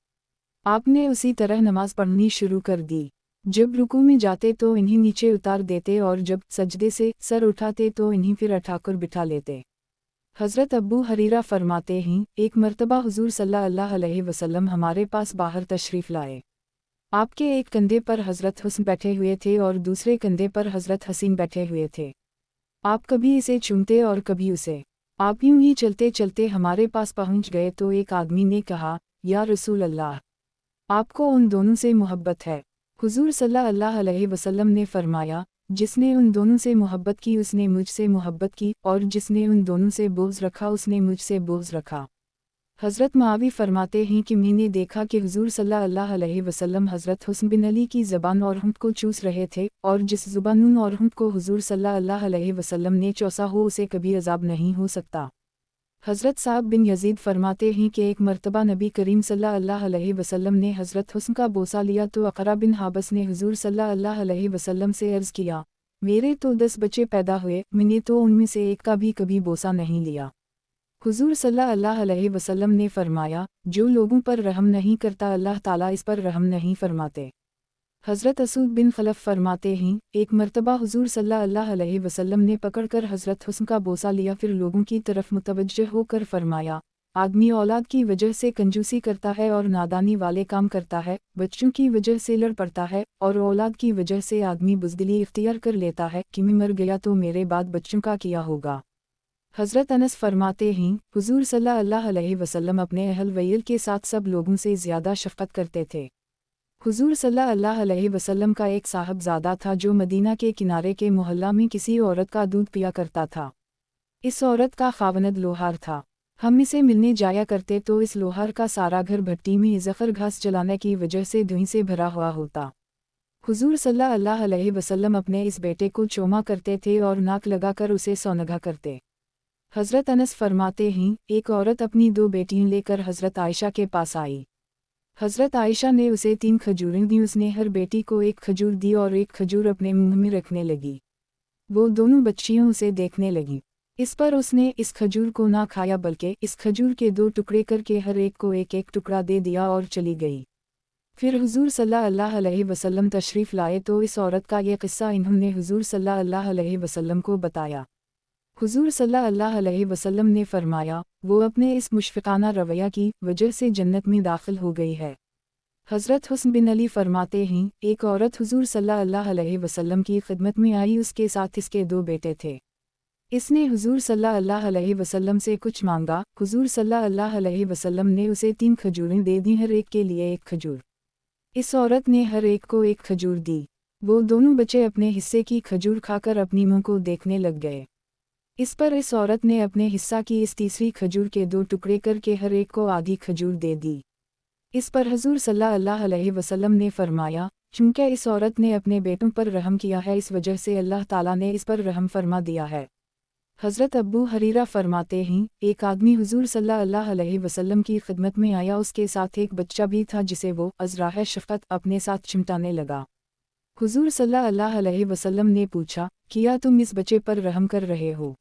आपने उसी तरह नमाज पढ़नी शुरू कर दी। जब रुकू में जाते तो इन्हें नीचे उतार देते और जब सजदे से सर उठाते तो इन्हें फिर उठाकर बिठा लेते। हज़रत अब्बू हरीरा फरमाते हैं, एक मर्तबा हुज़ूर सल्लल्लाहु अलैहि वसल्लम हमारे पास बाहर तशरीफ़ लाए। आपके एक कंधे पर हज़रत हुस्न बैठे हुए थे और दूसरे कंधे पर हज़रत हसीन बैठे हुए थे। आप कभी इसे चूमते और कभी उसे। आप यूं ही चलते चलते हमारे पास पहुंच गए तो एक आदमी ने कहा, या रसूल अल्लाह, आपको उन दोनों से मोहब्बत है। हुज़ूर सल्लल्लाहु अलैहि वसल्लम ने फरमाया, जिसने उन दोनों से मोहब्बत की उसने मुझसे मोहब्बत की और जिसने उन दोनों से बोझ रखा उसने मुझसे बोझ रखा। हज़रत मुआवी फरमाते हैं कि मैंने देखा कि हुज़ूर सल्लल्लाहु अलैहि वसल्लम हज़रत हुस्न बिन अली की ज़बान और होंठ को चूस रहे थे और जिस ज़ुबान और होंठ को हुज़ूर सल्लल्लाहु अलैहि वसल्लम ने चूसा हो उसे कभी अज़ाब नहीं हो सकता। हज़रत साहब बिन यज़ीद फरमाते हैं कि एक मर्तबा नबी करीम सल्लल्लाहु अलैहि वसल्लम ने हज़रत हुस्न का बोसा लिया तो अक़रा बिन हाबस ने हुज़ूर सल्लल्लाहु अलैहि वसल्लम से अर्ज़ किया, मेरे तो 10 बच्चे पैदा हुए, मैंने तो उनमें से एक का भी कभी बोसा नहीं लिया। हुज़ूर सल्लल्लाहु अलैहि वसल्लम ने फरमाया, जो लोगों पर रहम नहीं करता अल्लाह ताला इस पर रहम नहीं फरमाते। हज़रत असूद बिन खलफ फरमाते हैं, एक मर्तबा हुजूर सल्लल्लाहु अलैहि वसल्लम ने पकड़कर हज़रत हुस्न का बोसा लिया, फिर लोगों की तरफ मुतवज्जह होकर फरमाया, आदमी औलाद की वजह से कंजूसी करता है और नादानी वाले काम करता है, बच्चों की वजह से लड़ पड़ता है, और औलाद की वजह से आदमी बुज़दिली इख्तियार कर लेता है कि मैं मर गया तो मेरे बाद बच्चों का क्या होगा। हज़रत अनस फरमाते हैं, हुजूर सल्लल्लाहु अलैहि वसल्लम अपने अहल वैल के साथ सब लोगों से ज़्यादा शफ़क़त करते थे। हुजूर सल्लल्लाहु अलैहि वसल्लम का एक साहबजादा था जो मदीना के किनारे के मोहल्ला में किसी औरत का दूध पिया करता था। इस औरत का खावनद लोहार था। हम इसे मिलने जाया करते तो इस लोहार का सारा घर भट्टी में ज़फ़र घास जलाने की वजह से धुएं से भरा हुआ होता। हुजूर सल्लल्लाहु अलैहि वसल्लम अपने इस बेटे को चूमा करते थे और नाक लगाकर उसे सौनगा करते। हज़रत अनस फरमाते हैं, एक औरत अपनी 2 बेटियां लेकर हज़रत आयशा के पास आई। हज़रत आयशा ने उसे 3 खजूरें दी। उसने हर बेटी को 1 खजूर दी और 1 खजूर अपने मुंह में रखने लगी। वो दोनों बच्चियां उसे देखने लगीं। इस पर उसने इस खजूर को ना खाया बल्कि इस खजूर के 2 टुकड़े करके हर एक को 1-1 टुकड़ा दे दिया और चली गई। फिर हुजूर सल्लल्लाहु अलैहि वसल्लम तशरीफ़ लाए तो इस औरत का ये किस्सा इन्होंने हुजूर सल्लल्लाहु अलैहि वसल्लम को बताया। हुजूर सल्लल्लाहु अलैहि वसल्लम ने फरमाया, वो अपने इस मुशफ़िक़ाना रवैया की वजह से जन्नत में दाखिल हो गई है। हज़रत हुस्न बिन अली फरमाते हैं, एक औरत हुजूर सल्लल्लाहु अलैहि वसल्लम की खिदमत में आई, उसके साथ इसके 2 बेटे थे। इसने हुजूर सल्लल्लाहु अलैहि वसल्लम से कुछ मांगा। हुजूर सल्लल्लाहु अलैहि वसल्लम ने उसे 3 खजूरें दे दी, हर एक के लिए 1 खजूर। इस औरत ने हर एक को 1 खजूर दी। वो दोनों बच्चे अपने हिस्से की खजूर खाकर अपनी मुँह को देखने लग गए। इस पर इस औरत ने अपने हिस्सा की इस तीसरी खजूर के 2 टुकड़े करके हर एक को आधी खजूर दे दी। इस पर हुजूर सल्लल्लाहु अलैहि वसल्लम ने फरमाया, चूँकि इस औरत ने अपने बेटों पर रहम किया है, इस वजह से अल्लाह ताला ने इस पर रहम फरमा दिया है। हज़रत अबू हरीरा फरमाते हैं, एक आदमी हुजूर सल्लल्लाहु अलैहि वसल्लम की खिदमत में आया, उसके साथ एक बच्चा भी था जिसे वो अज़राह शफ़क़त अपने साथ चिमटाने लगा। हुजूर सल्लल्लाहु अलैहि वसल्लम ने पूछा, क्या तुम इस बच्चे पर रहम कर रहे हो?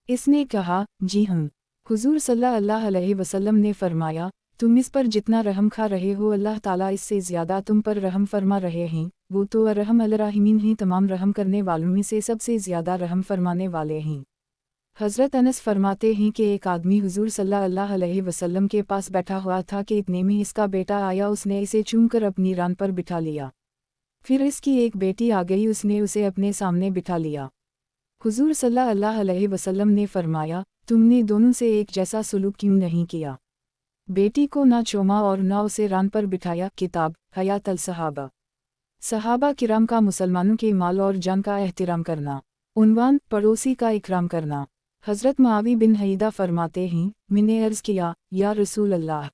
इसने कहा, जी हाँ। हुजूर सल्लल्लाहु अलैहि वसल्लम ने फरमाया, तुम इस पर जितना रहम खा रहे हो, अल्लाह ताला इससे ज़्यादा तुम पर रहम फरमा रहे हैं। वो तो अरहम अल-राहिमीन हैं, तमाम रहम करने वालों में से सबसे ज़्यादा रहम फरमाने वाले हैं। हज़रत अनस फरमाते हैं कि एक आदमी हुजूर सल्लल्लाहु अलैहि वसल्लम के पास बैठा हुआ था कि इतने में इसका बेटा आया, उसने इसे चूमकर अपनी रान पर बिठा लिया। फिर इसकी एक बेटी आ गई, उसने उसे अपने सामने बिठा लिया। हुजूर सल्लल्लाहु अलैहि वसल्लम ने फरमाया, तुमने दोनों से एक जैसा सलूक क्यों नहीं किया? बेटी को ना चूमा और ना उसे रान पर बिठाया। किताब हयात अल सहाबा। सहाबा किराम का मुसलमानों के माल और जान का एहतिराम करना। उन्वान, पड़ोसी का इकराम करना। हज़रत मुआवी बिन हईदा फरमाते हैं, मैंने अर्ज़ किया, या रसूल अल्लाह,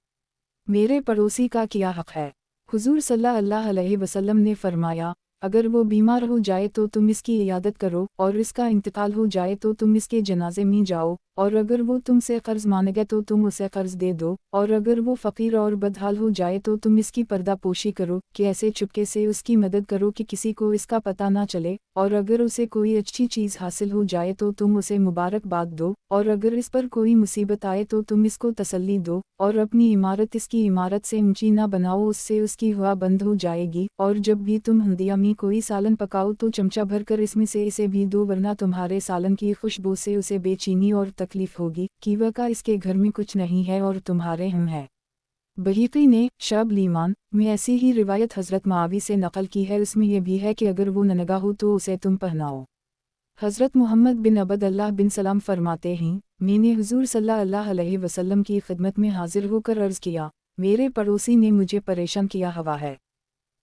मेरे पड़ोसी का क्या हक़ है? हुजूर सल्लल्लाहु अलैहि वसल्लम ने फरमाया, अगर वो बीमार हो जाए तो तुम इसकी इयादत करो, और इसका इंतकाल हो जाए तो तुम इसके जनाजे में जाओ, और अगर वो तुमसे क़र्ज़ मांगे तो तुम उसे क़र्ज़ दे दो, और अगर वो फ़कीर और बदहाल हो जाए तो तुम इसकी पर्दा पोशी करो कि ऐसे चुपके से उसकी मदद करो कि किसी को इसका पता ना चले, और अगर उसे कोई अच्छी चीज़ हासिल हो जाए तो तुम उसे मुबारकबाद दो, और अगर इस पर कोई मुसीबत आए तो तुम इसको तसल्ली दो, और अपनी इमारत इसकी इमारत से ऊंची ना बनाओ, उससे उसकी हवा बंद हो जाएगी। और जब भी तुम हंदिया में कोई सालन पकाओ तो चमचा भरकर इसमें से इसे भी दो, वरना तुम्हारे सालन की खुशबू से उसे बेचैनी और तकलीफ होगी कि वह इसके घर में कुछ नहीं है और तुम्हारे हम है। बहीक़ी ने शब लीमान में ऐसी ही रिवायत हज़रत मुआवी से नकल की है, उसमें यह भी है कि अगर वो नंगा हो तो उसे तुम पहनाओ। हज़रत मोहम्मद बिन अबदल्लाह बिन सलाम फरमाते हैं, मैंने हुजूर सल्लल्लाहु अलैहि वसल्लम की खिदमत में हाजिर होकर अर्ज़ किया, मेरे पड़ोसी ने मुझे परेशान किया हुआ है।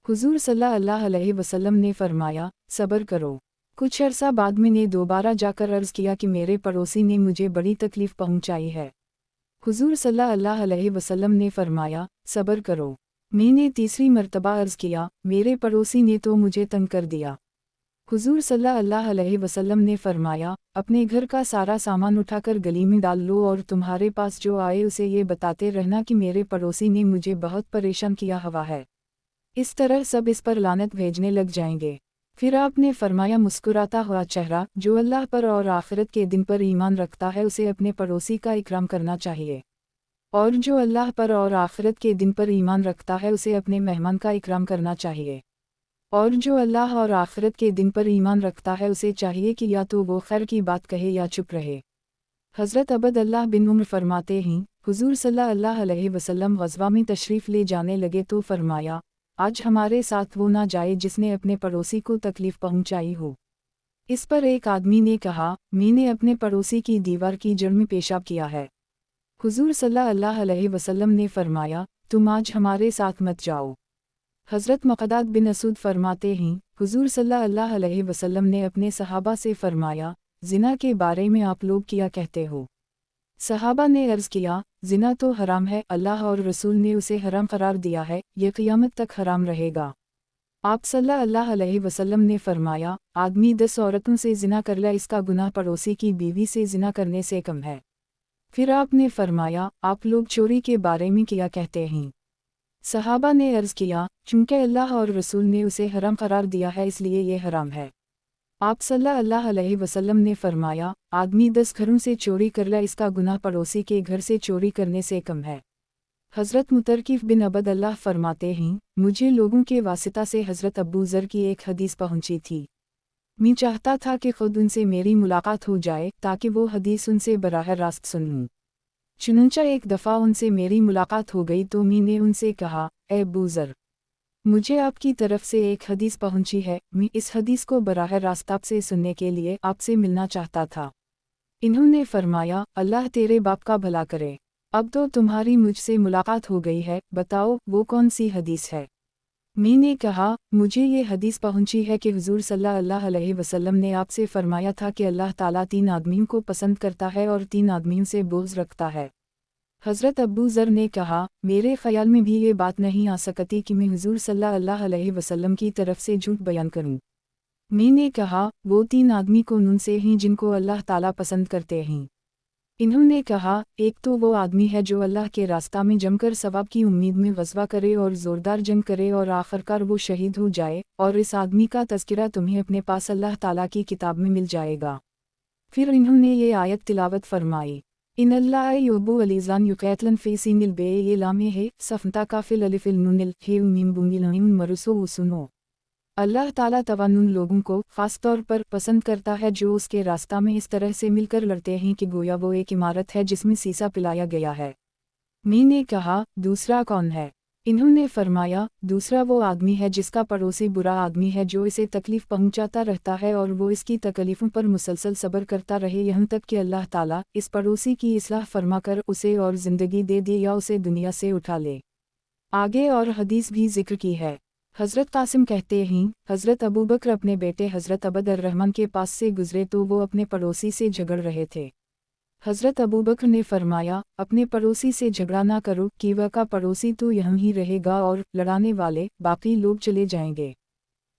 हुजूर सल्लल्लाहु अलैहि वसल्लम ने फरमाया, सब्र करो। कुछ अरसा बाद मैंने दोबारा जाकर अर्ज़ किया कि मेरे पड़ोसी ने मुझे बड़ी तकलीफ़ पहुंचाई है। हुजूर सल्लल्लाहु अलैहि वसल्लम ने फरमाया, सब्र करो। मैंने तीसरी मर्तबा अर्ज़ किया, मेरे पड़ोसी ने तो मुझे तंग कर दिया। हुजूर सल्लल्लाहु अलैहि वसल्लम ने फरमाया, अपने घर का सारा सामान उठाकर गली में डाल लो और तुम्हारे पास जो आए उसे ये बताते रहना कि मेरे पड़ोसी ने मुझे बहुत परेशान किया हुआ है। इस तरह सब इस पर लानत भेजने लग जाएंगे। फिर आपने फरमाया, मुस्कुराता हुआ चेहरा, जो अल्लाह पर और आखिरत के दिन पर ईमान रखता है उसे अपने पड़ोसी का इकराम करना चाहिए, और जो अल्लाह पर और आखिरत के दिन पर ईमान रखता है उसे अपने मेहमान का इकराम करना चाहिए। اور جو اللہ اور آخرت کے دن پر ایمان رکھتا ہے اسے چاہیے کہ یا تو وہ خیر کی بات کہے یا چپ رہے۔ حضرت عبد اللہ بن عمر فرماتے ہیں، حضور صلی اللہ علیہ وسلم غزوہ میں تشریف لے جانے لگے تو فرمایا، آج ہمارے ساتھ وہ نہ جائے جس نے اپنے پڑوسی کو تکلیف پہنچائی ہو۔ اس پر ایک آدمی نے کہا، میں نے اپنے پڑوسی کی دیوار کی جڑ میں پیشاب کیا ہے۔ حضور صلی اللہ علیہ وسلم نے فرمایا، تم آج ہمارے ساتھ مت جاؤ۔ حضرت مقداد بن اسود فرماتے ہیں، حضور صلی اللہ علیہ وسلم نے اپنے صحابہ سے فرمایا، زنا کے بارے میں آپ لوگ کیا کہتے ہو؟ صحابہ نے عرض کیا، زنا تو حرام ہے، اللہ اور رسول نے اسے حرام قرار دیا ہے، یہ قیامت تک حرام رہے گا۔ آپ صلی اللہ علیہ وسلم نے فرمایا، آدمی 10 عورتوں سے زنا کر لے، اس کا گناہ پڑوسی کی بیوی سے زنا کرنے سے کم ہے۔ پھر آپ نے فرمایا، آپ لوگ چوری کے بارے میں کیا کہتے ہیں؟ صحابہ نے عرض کیا، چونکہ اللہ اور رسول نے اسے حرام قرار دیا ہے اس لیے یہ حرام ہے۔ آپ صلی اللہ علیہ وسلم نے فرمایا، آدمی 10 گھروں سے چوری کر لے، اس کا گناہ پڑوسی کے گھر سے چوری کرنے سے کم ہے۔ حضرت مترکف بن عبد اللہ فرماتے ہیں، مجھے لوگوں کے واسطہ سے حضرت ابو ذر کی ایک حدیث پہنچی تھی۔ میں چاہتا تھا کہ خود ان سے میری ملاقات ہو جائے تاکہ وہ حدیث ان سے براہ راست سن لوں۔ چنانچہ ایک دفعہ ان سے میری ملاقات ہو گئی تو میں نے ان سے کہا، اے ابو ذر، مجھے آپ کی طرف سے ایک حدیث پہنچی ہے، میں اس حدیث کو براہ راست آپ سے سننے کے لیے آپ سے ملنا چاہتا تھا۔ انہوں نے فرمایا، اللہ تیرے باپ کا بھلا کرے، اب تو تمہاری مجھ سے ملاقات ہو گئی ہے، بتاؤ وہ کون سی حدیث ہے؟ میں نے کہا، مجھے یہ حدیث پہنچی ہے کہ حضور صلی اللہ علیہ وسلم نے آپ سے فرمایا تھا کہ اللہ تعالیٰ 3 آدمیوں کو پسند کرتا ہے اور 3 آدمیوں سے بغض رکھتا ہے۔ حضرت ابو ذر نے کہا، میرے خیال میں بھی یہ بات نہیں آ سکتی کہ میں حضور صلی اللہ علیہ وسلم کی طرف سے جھوٹ بیان کروں۔ میں نے کہا، وہ 3 آدمی کون سے ہیں جن کو اللہ تعالیٰ پسند کرتے ہیں؟ انہوں نے کہا، ایک تو وہ آدمی ہے جو اللہ کے راستہ میں جم کر ثواب کی امید میں غزوہ کرے اور زوردار جنگ کرے اور آخرکار وہ شہید ہو جائے، اور اس آدمی کا تذکرہ تمہیں اپنے پاس اللہ تعالیٰ کی کتاب میں مل جائے گا۔ پھر انہوں نے یہ آیت تلاوت فرمائی، ان اللہ یحب الذین یقاتلون فی سبیل البغی لامہ ہے صفتا کافل الف النون الہ میم بوملم مرسو سنو۔ اللہ تعالیٰ توانون لوگوں کو خاص طور پر پسند کرتا ہے جو اس کے راستہ میں اس طرح سے مل کر لڑتے ہیں کہ گویا وہ ایک عمارت ہے جس میں سیسا پلایا گیا ہے۔ میں نے کہا، دوسرا کون ہے؟ انہوں نے فرمایا، دوسرا وہ آدمی ہے جس کا پڑوسی برا آدمی ہے جو اسے تکلیف پہنچاتا رہتا ہے اور وہ اس کی تکلیفوں پر مسلسل صبر کرتا رہے یہاں تک کہ اللہ تعالیٰ اس پڑوسی کی اصلاح فرما کر اسے اور زندگی دے دے یا اسے دنیا سے اٹھا لے۔ آگے اور حدیث بھی ذکر کی ہے۔ حضرت قاسم کہتے ہیں، حضرت ابوبکر اپنے بیٹے حضرت عبد الرحمن کے پاس سے گزرے تو وہ اپنے پڑوسی سے جھگڑ رہے تھے۔ حضرت ابوبکر نے فرمایا، اپنے پڑوسی سے جھگڑا نہ کرو، کہ وہ کا پڑوسی تو یہاں ہی رہے گا اور لڑانے والے باقی لوگ چلے جائیں گے۔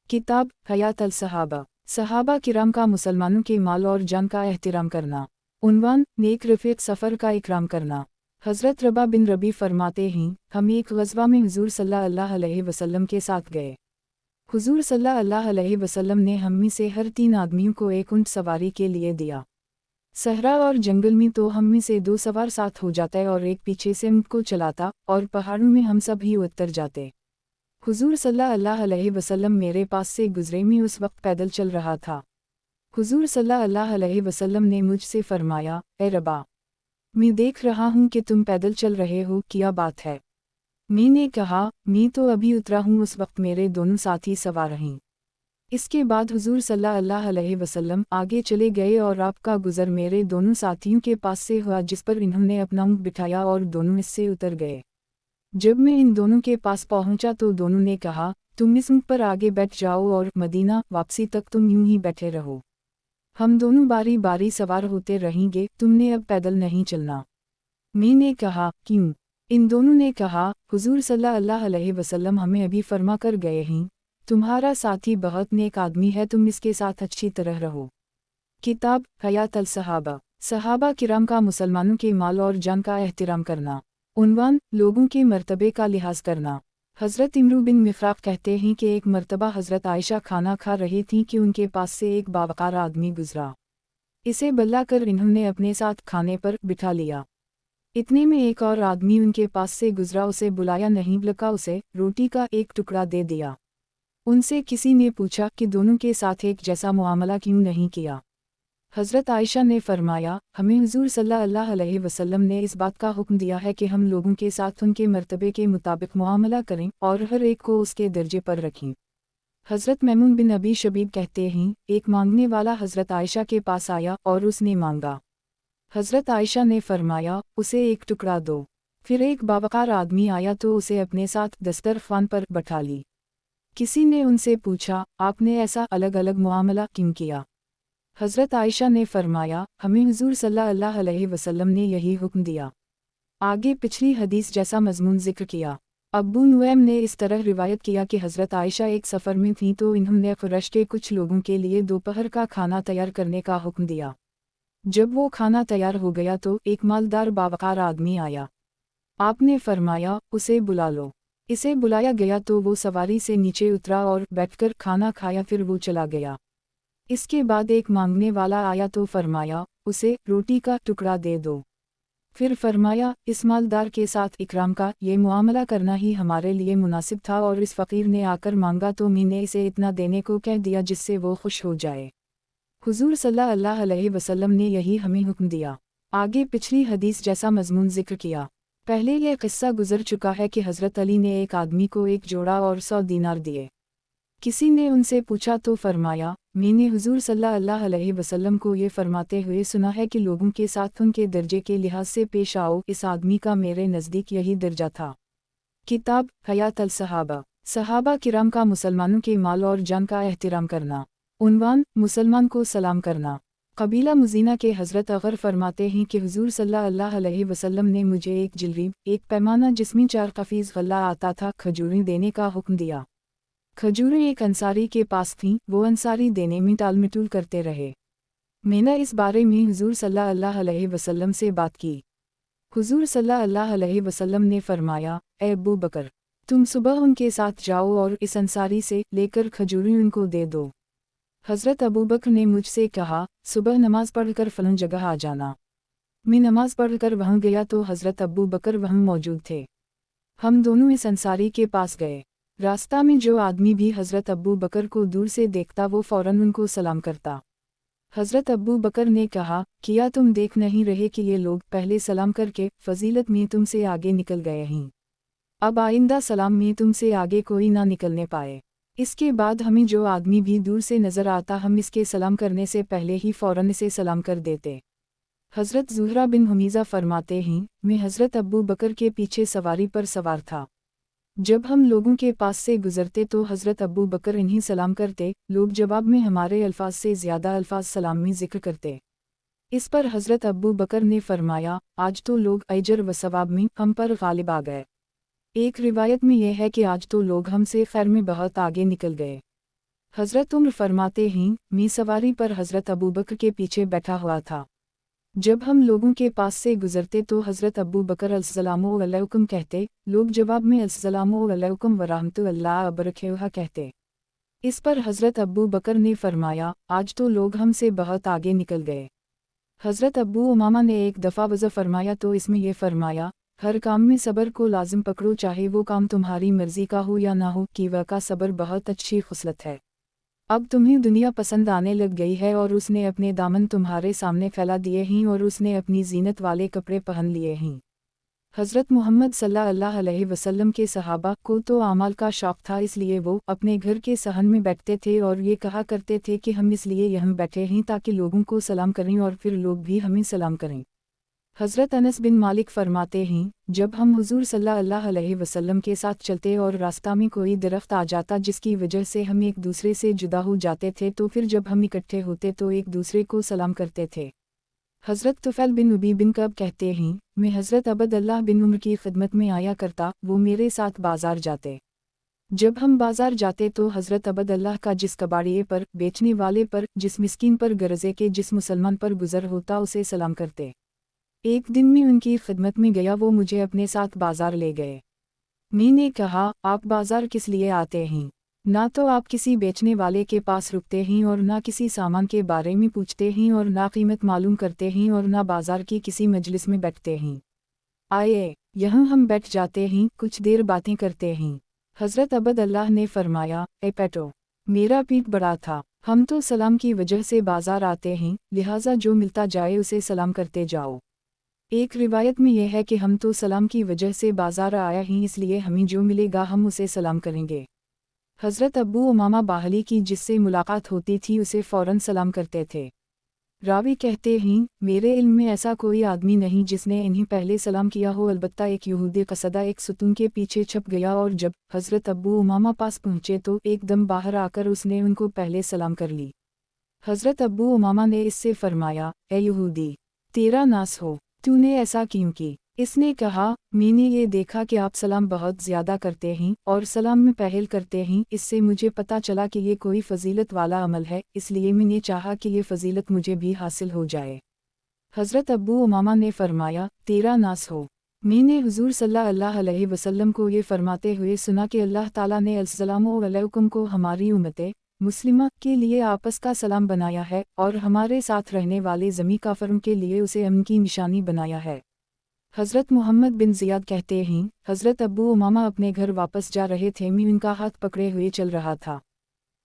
کتاب حیات الصحابہ، صحابہ کرام کا مسلمانوں کے مال اور جان کا احترام کرنا۔ عنوان، نیک رفیق سفر کا اکرام کرنا۔ حضرت ربا بن ربی فرماتے ہیں، ہم ایک غزوہ میں حضور صلی اللہ علیہ وسلم کے ساتھ گئے۔ حضور صلی اللہ علیہ وسلم نے ہم میں سے ہر 3 آدمیوں کو ایک اونٹ سواری کے لیے دیا۔ صحرا اور جنگل میں تو ہم میں سے 2 سوار ساتھ ہو جاتے اور ایک پیچھے سے اونٹ کو چلاتا، اور پہاڑوں میں ہم سب ہی اتر جاتے۔ حضور صلی اللہ علیہ وسلم میرے پاس سے گزرے، میں اس وقت پیدل چل رہا تھا۔ حضور صلی اللہ علیہ وسلم نے مجھ سے فرمایا، اے ربا، میں دیکھ رہا ہوں کہ تم پیدل چل رہے ہو، کیا بات ہے؟ میں نے کہا، میں تو ابھی اترا ہوں، اس وقت میرے دونوں ساتھی سوار ہیں۔ اس کے بعد حضور صلی اللہ علیہ وسلم آگے چلے گئے اور آپ کا گزر میرے دونوں ساتھیوں کے پاس سے ہوا جس پر انہوں نے اپنا اونٹ بٹھایا اور دونوں اس سے اتر گئے۔ جب میں ان دونوں کے پاس پہنچا تو دونوں نے کہا، تم اس اونٹ پر آگے بیٹھ جاؤ اور مدینہ واپسی تک تم یوں ہی بیٹھے رہو، ہم دونوں باری باری سوار ہوتے رہیں گے، تم نے اب پیدل نہیں چلنا۔ میں نے کہا، کیوں؟ ان دونوں نے کہا، حضور صلی اللہ علیہ وسلم ہمیں ابھی فرما کر گئے ہیں، تمہارا ساتھی بہت نیک آدمی ہے، تم اس کے ساتھ اچھی طرح رہو۔ کتاب حیات الصحابہ، صحابہ کرام کا مسلمانوں کے مال اور جان کا احترام کرنا۔ عنوان، لوگوں کے مرتبے کا لحاظ کرنا۔ حضرت عمرو بن مفراق کہتے ہیں کہ ایک مرتبہ حضرت عائشہ کھانا کھا رہی تھیں کہ ان کے پاس سے ایک باوقار آدمی گزرا۔ اسے بلا کر انہوں نے اپنے ساتھ کھانے پر بٹھا لیا۔ اتنے میں ایک اور آدمی ان کے پاس سے گزرا، اسے بلایا نہیں بلکہ اسے روٹی کا ایک ٹکڑا دے دیا۔ उनसे किसी ने पूछा कि दोनों के साथ एक जैसा मुआमला क्यों नहीं किया। हज़रत आयशा ने फरमाया, हमें हुज़ूर सल्लल्लाहु अलैहि वसल्लम ने इस बात का हुक्म दिया है कि हम लोगों के साथ उनके मर्तबे के मुताबिक मुआमला करें और हर एक को उसके दर्जे पर रखें। हज़रत मैमून बिन अबी शबीब कहते हैं, एक मांगने वाला हज़रत आयशा के पास आया और उसने मांगा। हज़रत आयशा ने फरमाया, उसे एक टुकड़ा दो। फिर एक बावकार आदमी आया तो उसे अपने साथ दस्तरख्वान पर बैठा ली। किसी ने उनसे पूछा, आपने ऐसा अलग अलग मुआमला क्यों किया? हज़रत आयशा ने फरमाया, हमें हुज़ूर सल्लल्लाहु अलैहि वसल्लम ने यही हुक्म दिया। आगे पिछली हदीस जैसा मज़मून ज़िक्र किया। अब्बू नुएम ने इस तरह रिवायत किया कि हज़रत आयशा एक सफ़र में थीं तो इन्होंने क़ुरैश के कुछ लोगों के लिए दोपहर का खाना तैयार करने का हुक्म दिया। जब वो खाना तैयार हो गया तो एक मालदार बावकार आदमी आया। आपने फरमाया, उसे बुला लो। इसे बुलाया गया तो वो सवारी से नीचे उतरा और बैठकर खाना खाया, फिर वो चला गया। इसके बाद एक मांगने वाला आया तो फरमाया, उसे रोटी का टुकड़ा दे दो। फिर फरमाया, इस मालदार के साथ इकराम का ये मुआमला करना ही हमारे लिए मुनासिब था और इस फ़कीर ने आकर मांगा तो मैंने इसे इतना देने को कह दिया जिससे वो खुश हो जाए। हुज़ूर सल्लल्लाहु अलैहि वसल्लम ने यही हमें हुक्म दिया। आगे पिछली हदीस जैसा मज़मून ज़िक्र किया। पहले यह किस्सा गुज़र चुका है कि हज़रत अली ने एक आदमी को एक जोड़ा और 100 दीनार दिए। किसी ने उनसे पूछा तो फरमाया, मैंने हुज़ूर सल्लल्लाहु अलैहि वसल्लम को ये फरमाते हुए सुना है कि लोगों के साथ उनके दर्जे के लिहाज से पेश आओ। इस आदमी का मेरे नज़दीक यही दर्जा था। किताब हयात अल सहाबा, सहाबा किराम का मुसलमानों के माल और जान का एहतिराम करना। उन्वान, मुसलमान को सलाम करना। कबीला मुज़ीना के हज़रत अगर फरमाते हैं कि हुज़ूर सल्लल्लाहु अलैहि वसल्लम ने मुझे एक जिलरीब, एक पैमाना जिसमें 4 कफ़ीज़ गल्ला आता था, खजूरें देने का हुक्म दिया। खजूरें एक अंसारी के पास थीं, वो अंसारी देने में टालमटोल करते रहे। मैंने इस बारे में हुज़ूर सल्लल्लाहु अलैहि वसल्लम से बात की। हुज़ूर सल्लल्लाहु अलैहि वसल्लम ने फरमाया, ए अबू बकर, तुम सुबह उनके साथ जाओ और इस अंसारी से लेकर खजूरें उनको दे दो। हज़रत अबू बकर ने मुझसे कहा, सुबह नमाज पढ़कर फ़लाँ जगह आ जाना। मैं नमाज पढ़कर वहाँ गया तो हज़रत अबू बकर वहाँ मौजूद थे। हम दोनों इस अंसारी के पास गए। रास्ता में जो आदमी भी हज़रत अबू बकर को दूर से देखता वो फ़ौरन उनको सलाम करता। हज़रत अबू बकर ने कहा, क्या तुम देख नहीं रहे कि ये लोग पहले सलाम करके फ़जीलत में तुमसे आगे निकल गए हैं? अब आइंदा सलाम में तुमसे आगे कोई ना निकलने पाए। इसके बाद हमें जो आदमी भी दूर से नज़र आता हम इसके सलाम करने से पहले ही फ़ौरन इसे सलाम कर देते। हज़रत ज़ुहरा बिन हमीज़ा फरमाते हैं, मैं हज़रत अबू बकर के पीछे सवारी पर सवार था। जब हम लोगों के पास से गुज़रते तो हज़रत अबू बकर इन्हीं सलाम करते, लोग जवाब में हमारे अल्फाज से ज़्यादा अल्फाज सलाम में ज़िक्र करते। इस पर हज़रत अबू बकर ने फरमाया, आज तो लोग अजर व सवाब में हम पर गालिब आ गए। एक रिवायत में यह है कि आज तो लोग हमसे खैर में बहुत आगे निकल गए। हज़रत उम्र फरमाते हैं, मैं सवारी पर हज़रत अबू बकर के पीछे बैठा हुआ था। जब हम लोगों के पास से गुज़रते तो हज़रत अबू बकर अस्सलामु अलैकुम कहते, लोग जवाब में अस्सलामु अलैकुम व रहमतुल्लाहि व बरकातुहू कहते। इस पर हज़रत अबू बकर ने फरमाया, आज तो लोग हमसे बहुत आगे निकल गए। हज़रत अबू उमामा ने एक दफ़ा वज़ा फरमाया तो इसमें यह फरमाया, हर काम में सब्र को लाजिम पकड़ो, चाहे वो काम तुम्हारी मर्ज़ी का हो या ना हो, कि वह का सब्र बहुत अच्छी खुसलत है। अब तुम्हें दुनिया पसंद आने लग गई है और उसने अपने दामन तुम्हारे सामने फैला दिए हैं और उसने अपनी जीनत वाले कपड़े पहन लिए हैं। हज़रत मोहम्मद सल्लल्लाहु अलैहि वसल्लम के सहाबा को तो आमाल का शौक़ था, इसलिए वो अपने घर के सहन में बैठते थे और ये कहा करते थे कि हम इसलिए यहाँ बैठे हैं ताकि लोगों को सलाम करें और फिर लोग भी हमें सलाम करें। हज़रत अनस बिन मालिक फरमाते हैं, जब हम हुज़ूर सल्लल्लाहु अलैहि वसल्लम के साथ चलते और रास्ता में कोई दरख्त आ जाता जिसकी वजह से हम एक दूसरे से जुदा हो जाते थे तो फिर जब हम इकट्ठे होते तो एक दूसरे को सलाम करते थे। हज़रत तुफ़ैल बिन उबी बिन कब कहते हैं, मैं हज़रत अबदल्लाह बिन उम्र की खिदमत में आया करता, वो मेरे साथ बाज़ार जाते। जब हम बाज़ार जाते तो हज़रत अबदल्लाह का जिस कबाड़िए पर, बेचने वाले पर, जिस मिस्कीन पर गरजे के जिस मुसलमान पर गुज़र होता उसे सलाम करते। एक दिन मैं उनकी खिदमत में गया, वो मुझे अपने साथ बाज़ार ले गए। मैंने कहा, आप बाज़ार किस लिए आते हैं? ना तो आप किसी बेचने वाले के पास रुकते हैं और ना किसी सामान के बारे में पूछते हैं और ना कीमत मालूम करते हैं और ना बाज़ार की किसी मजलिस में बैठते हैं। आइए, यहाँ हम बैठ जाते हैं, कुछ देर बातें करते हैं। हज़रत अबद अल्लाह ने फरमाया, ए पेटो, मेरा पेट बड़ा था, हम तो सलाम की वजह से बाजार आते हैं, लिहाजा जो मिलता जाए उसे सलाम करते जाओ। एक रिवायत में यह है कि हम तो सलाम की वजह से बाजार आया ही, इसलिए हमें जो मिलेगा हम उसे सलाम करेंगे। हज़रत अबू उमामा बाहली की जिससे मुलाकात होती थी उसे फ़ौरन सलाम करते थे। रावी कहते हैं, मेरे इल्म में ऐसा कोई आदमी नहीं जिसने इन्हें पहले सलाम किया हो, अलबत्ता एक यहूदी कसदा एक सुतून के पीछे छप गया और जब हज़रत अबू उमामा पास पहुँचे तो एकदम बाहर आकर उसने उनको पहले सलाम कर ली। हज़रत अबू उमामा ने इससे फरमाया, ए यहूदी, तेरा नास हो, तूने ऐसा क्यों की? इसने कहा, मैंने ये देखा कि आप सलाम बहुत ज़्यादा करते हैं और सलाम में पहल करते हैं, इससे मुझे पता चला कि ये कोई फ़जीलत वाला अमल है, इसलिए मैंने चाहा कि ये फ़जीलत मुझे भी हासिल हो जाए। हज़रत अबू उमामा ने फरमाया, तेरा नास हो, मैंने हुज़ूर सल्लल्लाहु अलैहि वसल्लम को ये फरमाते हुए सुना कि अल्लाह ताला ने अस्सलामु अलैकुम को हमारी उम्मत मुस्लिमा के लिए आपस का सलाम बनाया है और हमारे साथ रहने वाले ज़मी काफ़रों के लिए उसे अमन की निशानी बनाया है। हज़रत मोहम्मद बिन ज़ियाद कहते हैं, हज़रत अबू उमामा अपने घर वापस जा रहे थे, मैं उनका हाथ पकड़े हुए चल रहा था।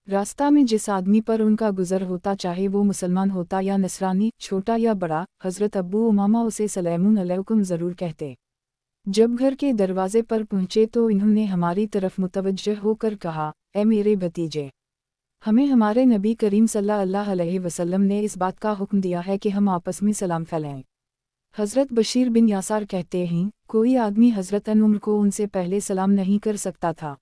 रास्ता में जिस आदमी पर उनका गुज़र होता, चाहे वो मुसलमान होता या नसरानी, छोटा या बड़ा, हज़रत अबू उमामा उसे सलामुन अलैकुम ज़रूर कहते। जब घर के दरवाजे पर पहुँचे तो इन्होंने हमारी तरफ मुतवज्जह होकर कहा, ए मेरे भतीजे, हमें हमारे नबी करीम सल्लल्लाहु अलैहि वसल्लम ने इस बात का हुक्म दिया है कि हम आपस में सलाम फैलाएं। हज़रत बशीर बिन यासार कहते हैं, कोई आदमी हज़रत उमर को उनसे पहले सलाम नहीं कर सकता था।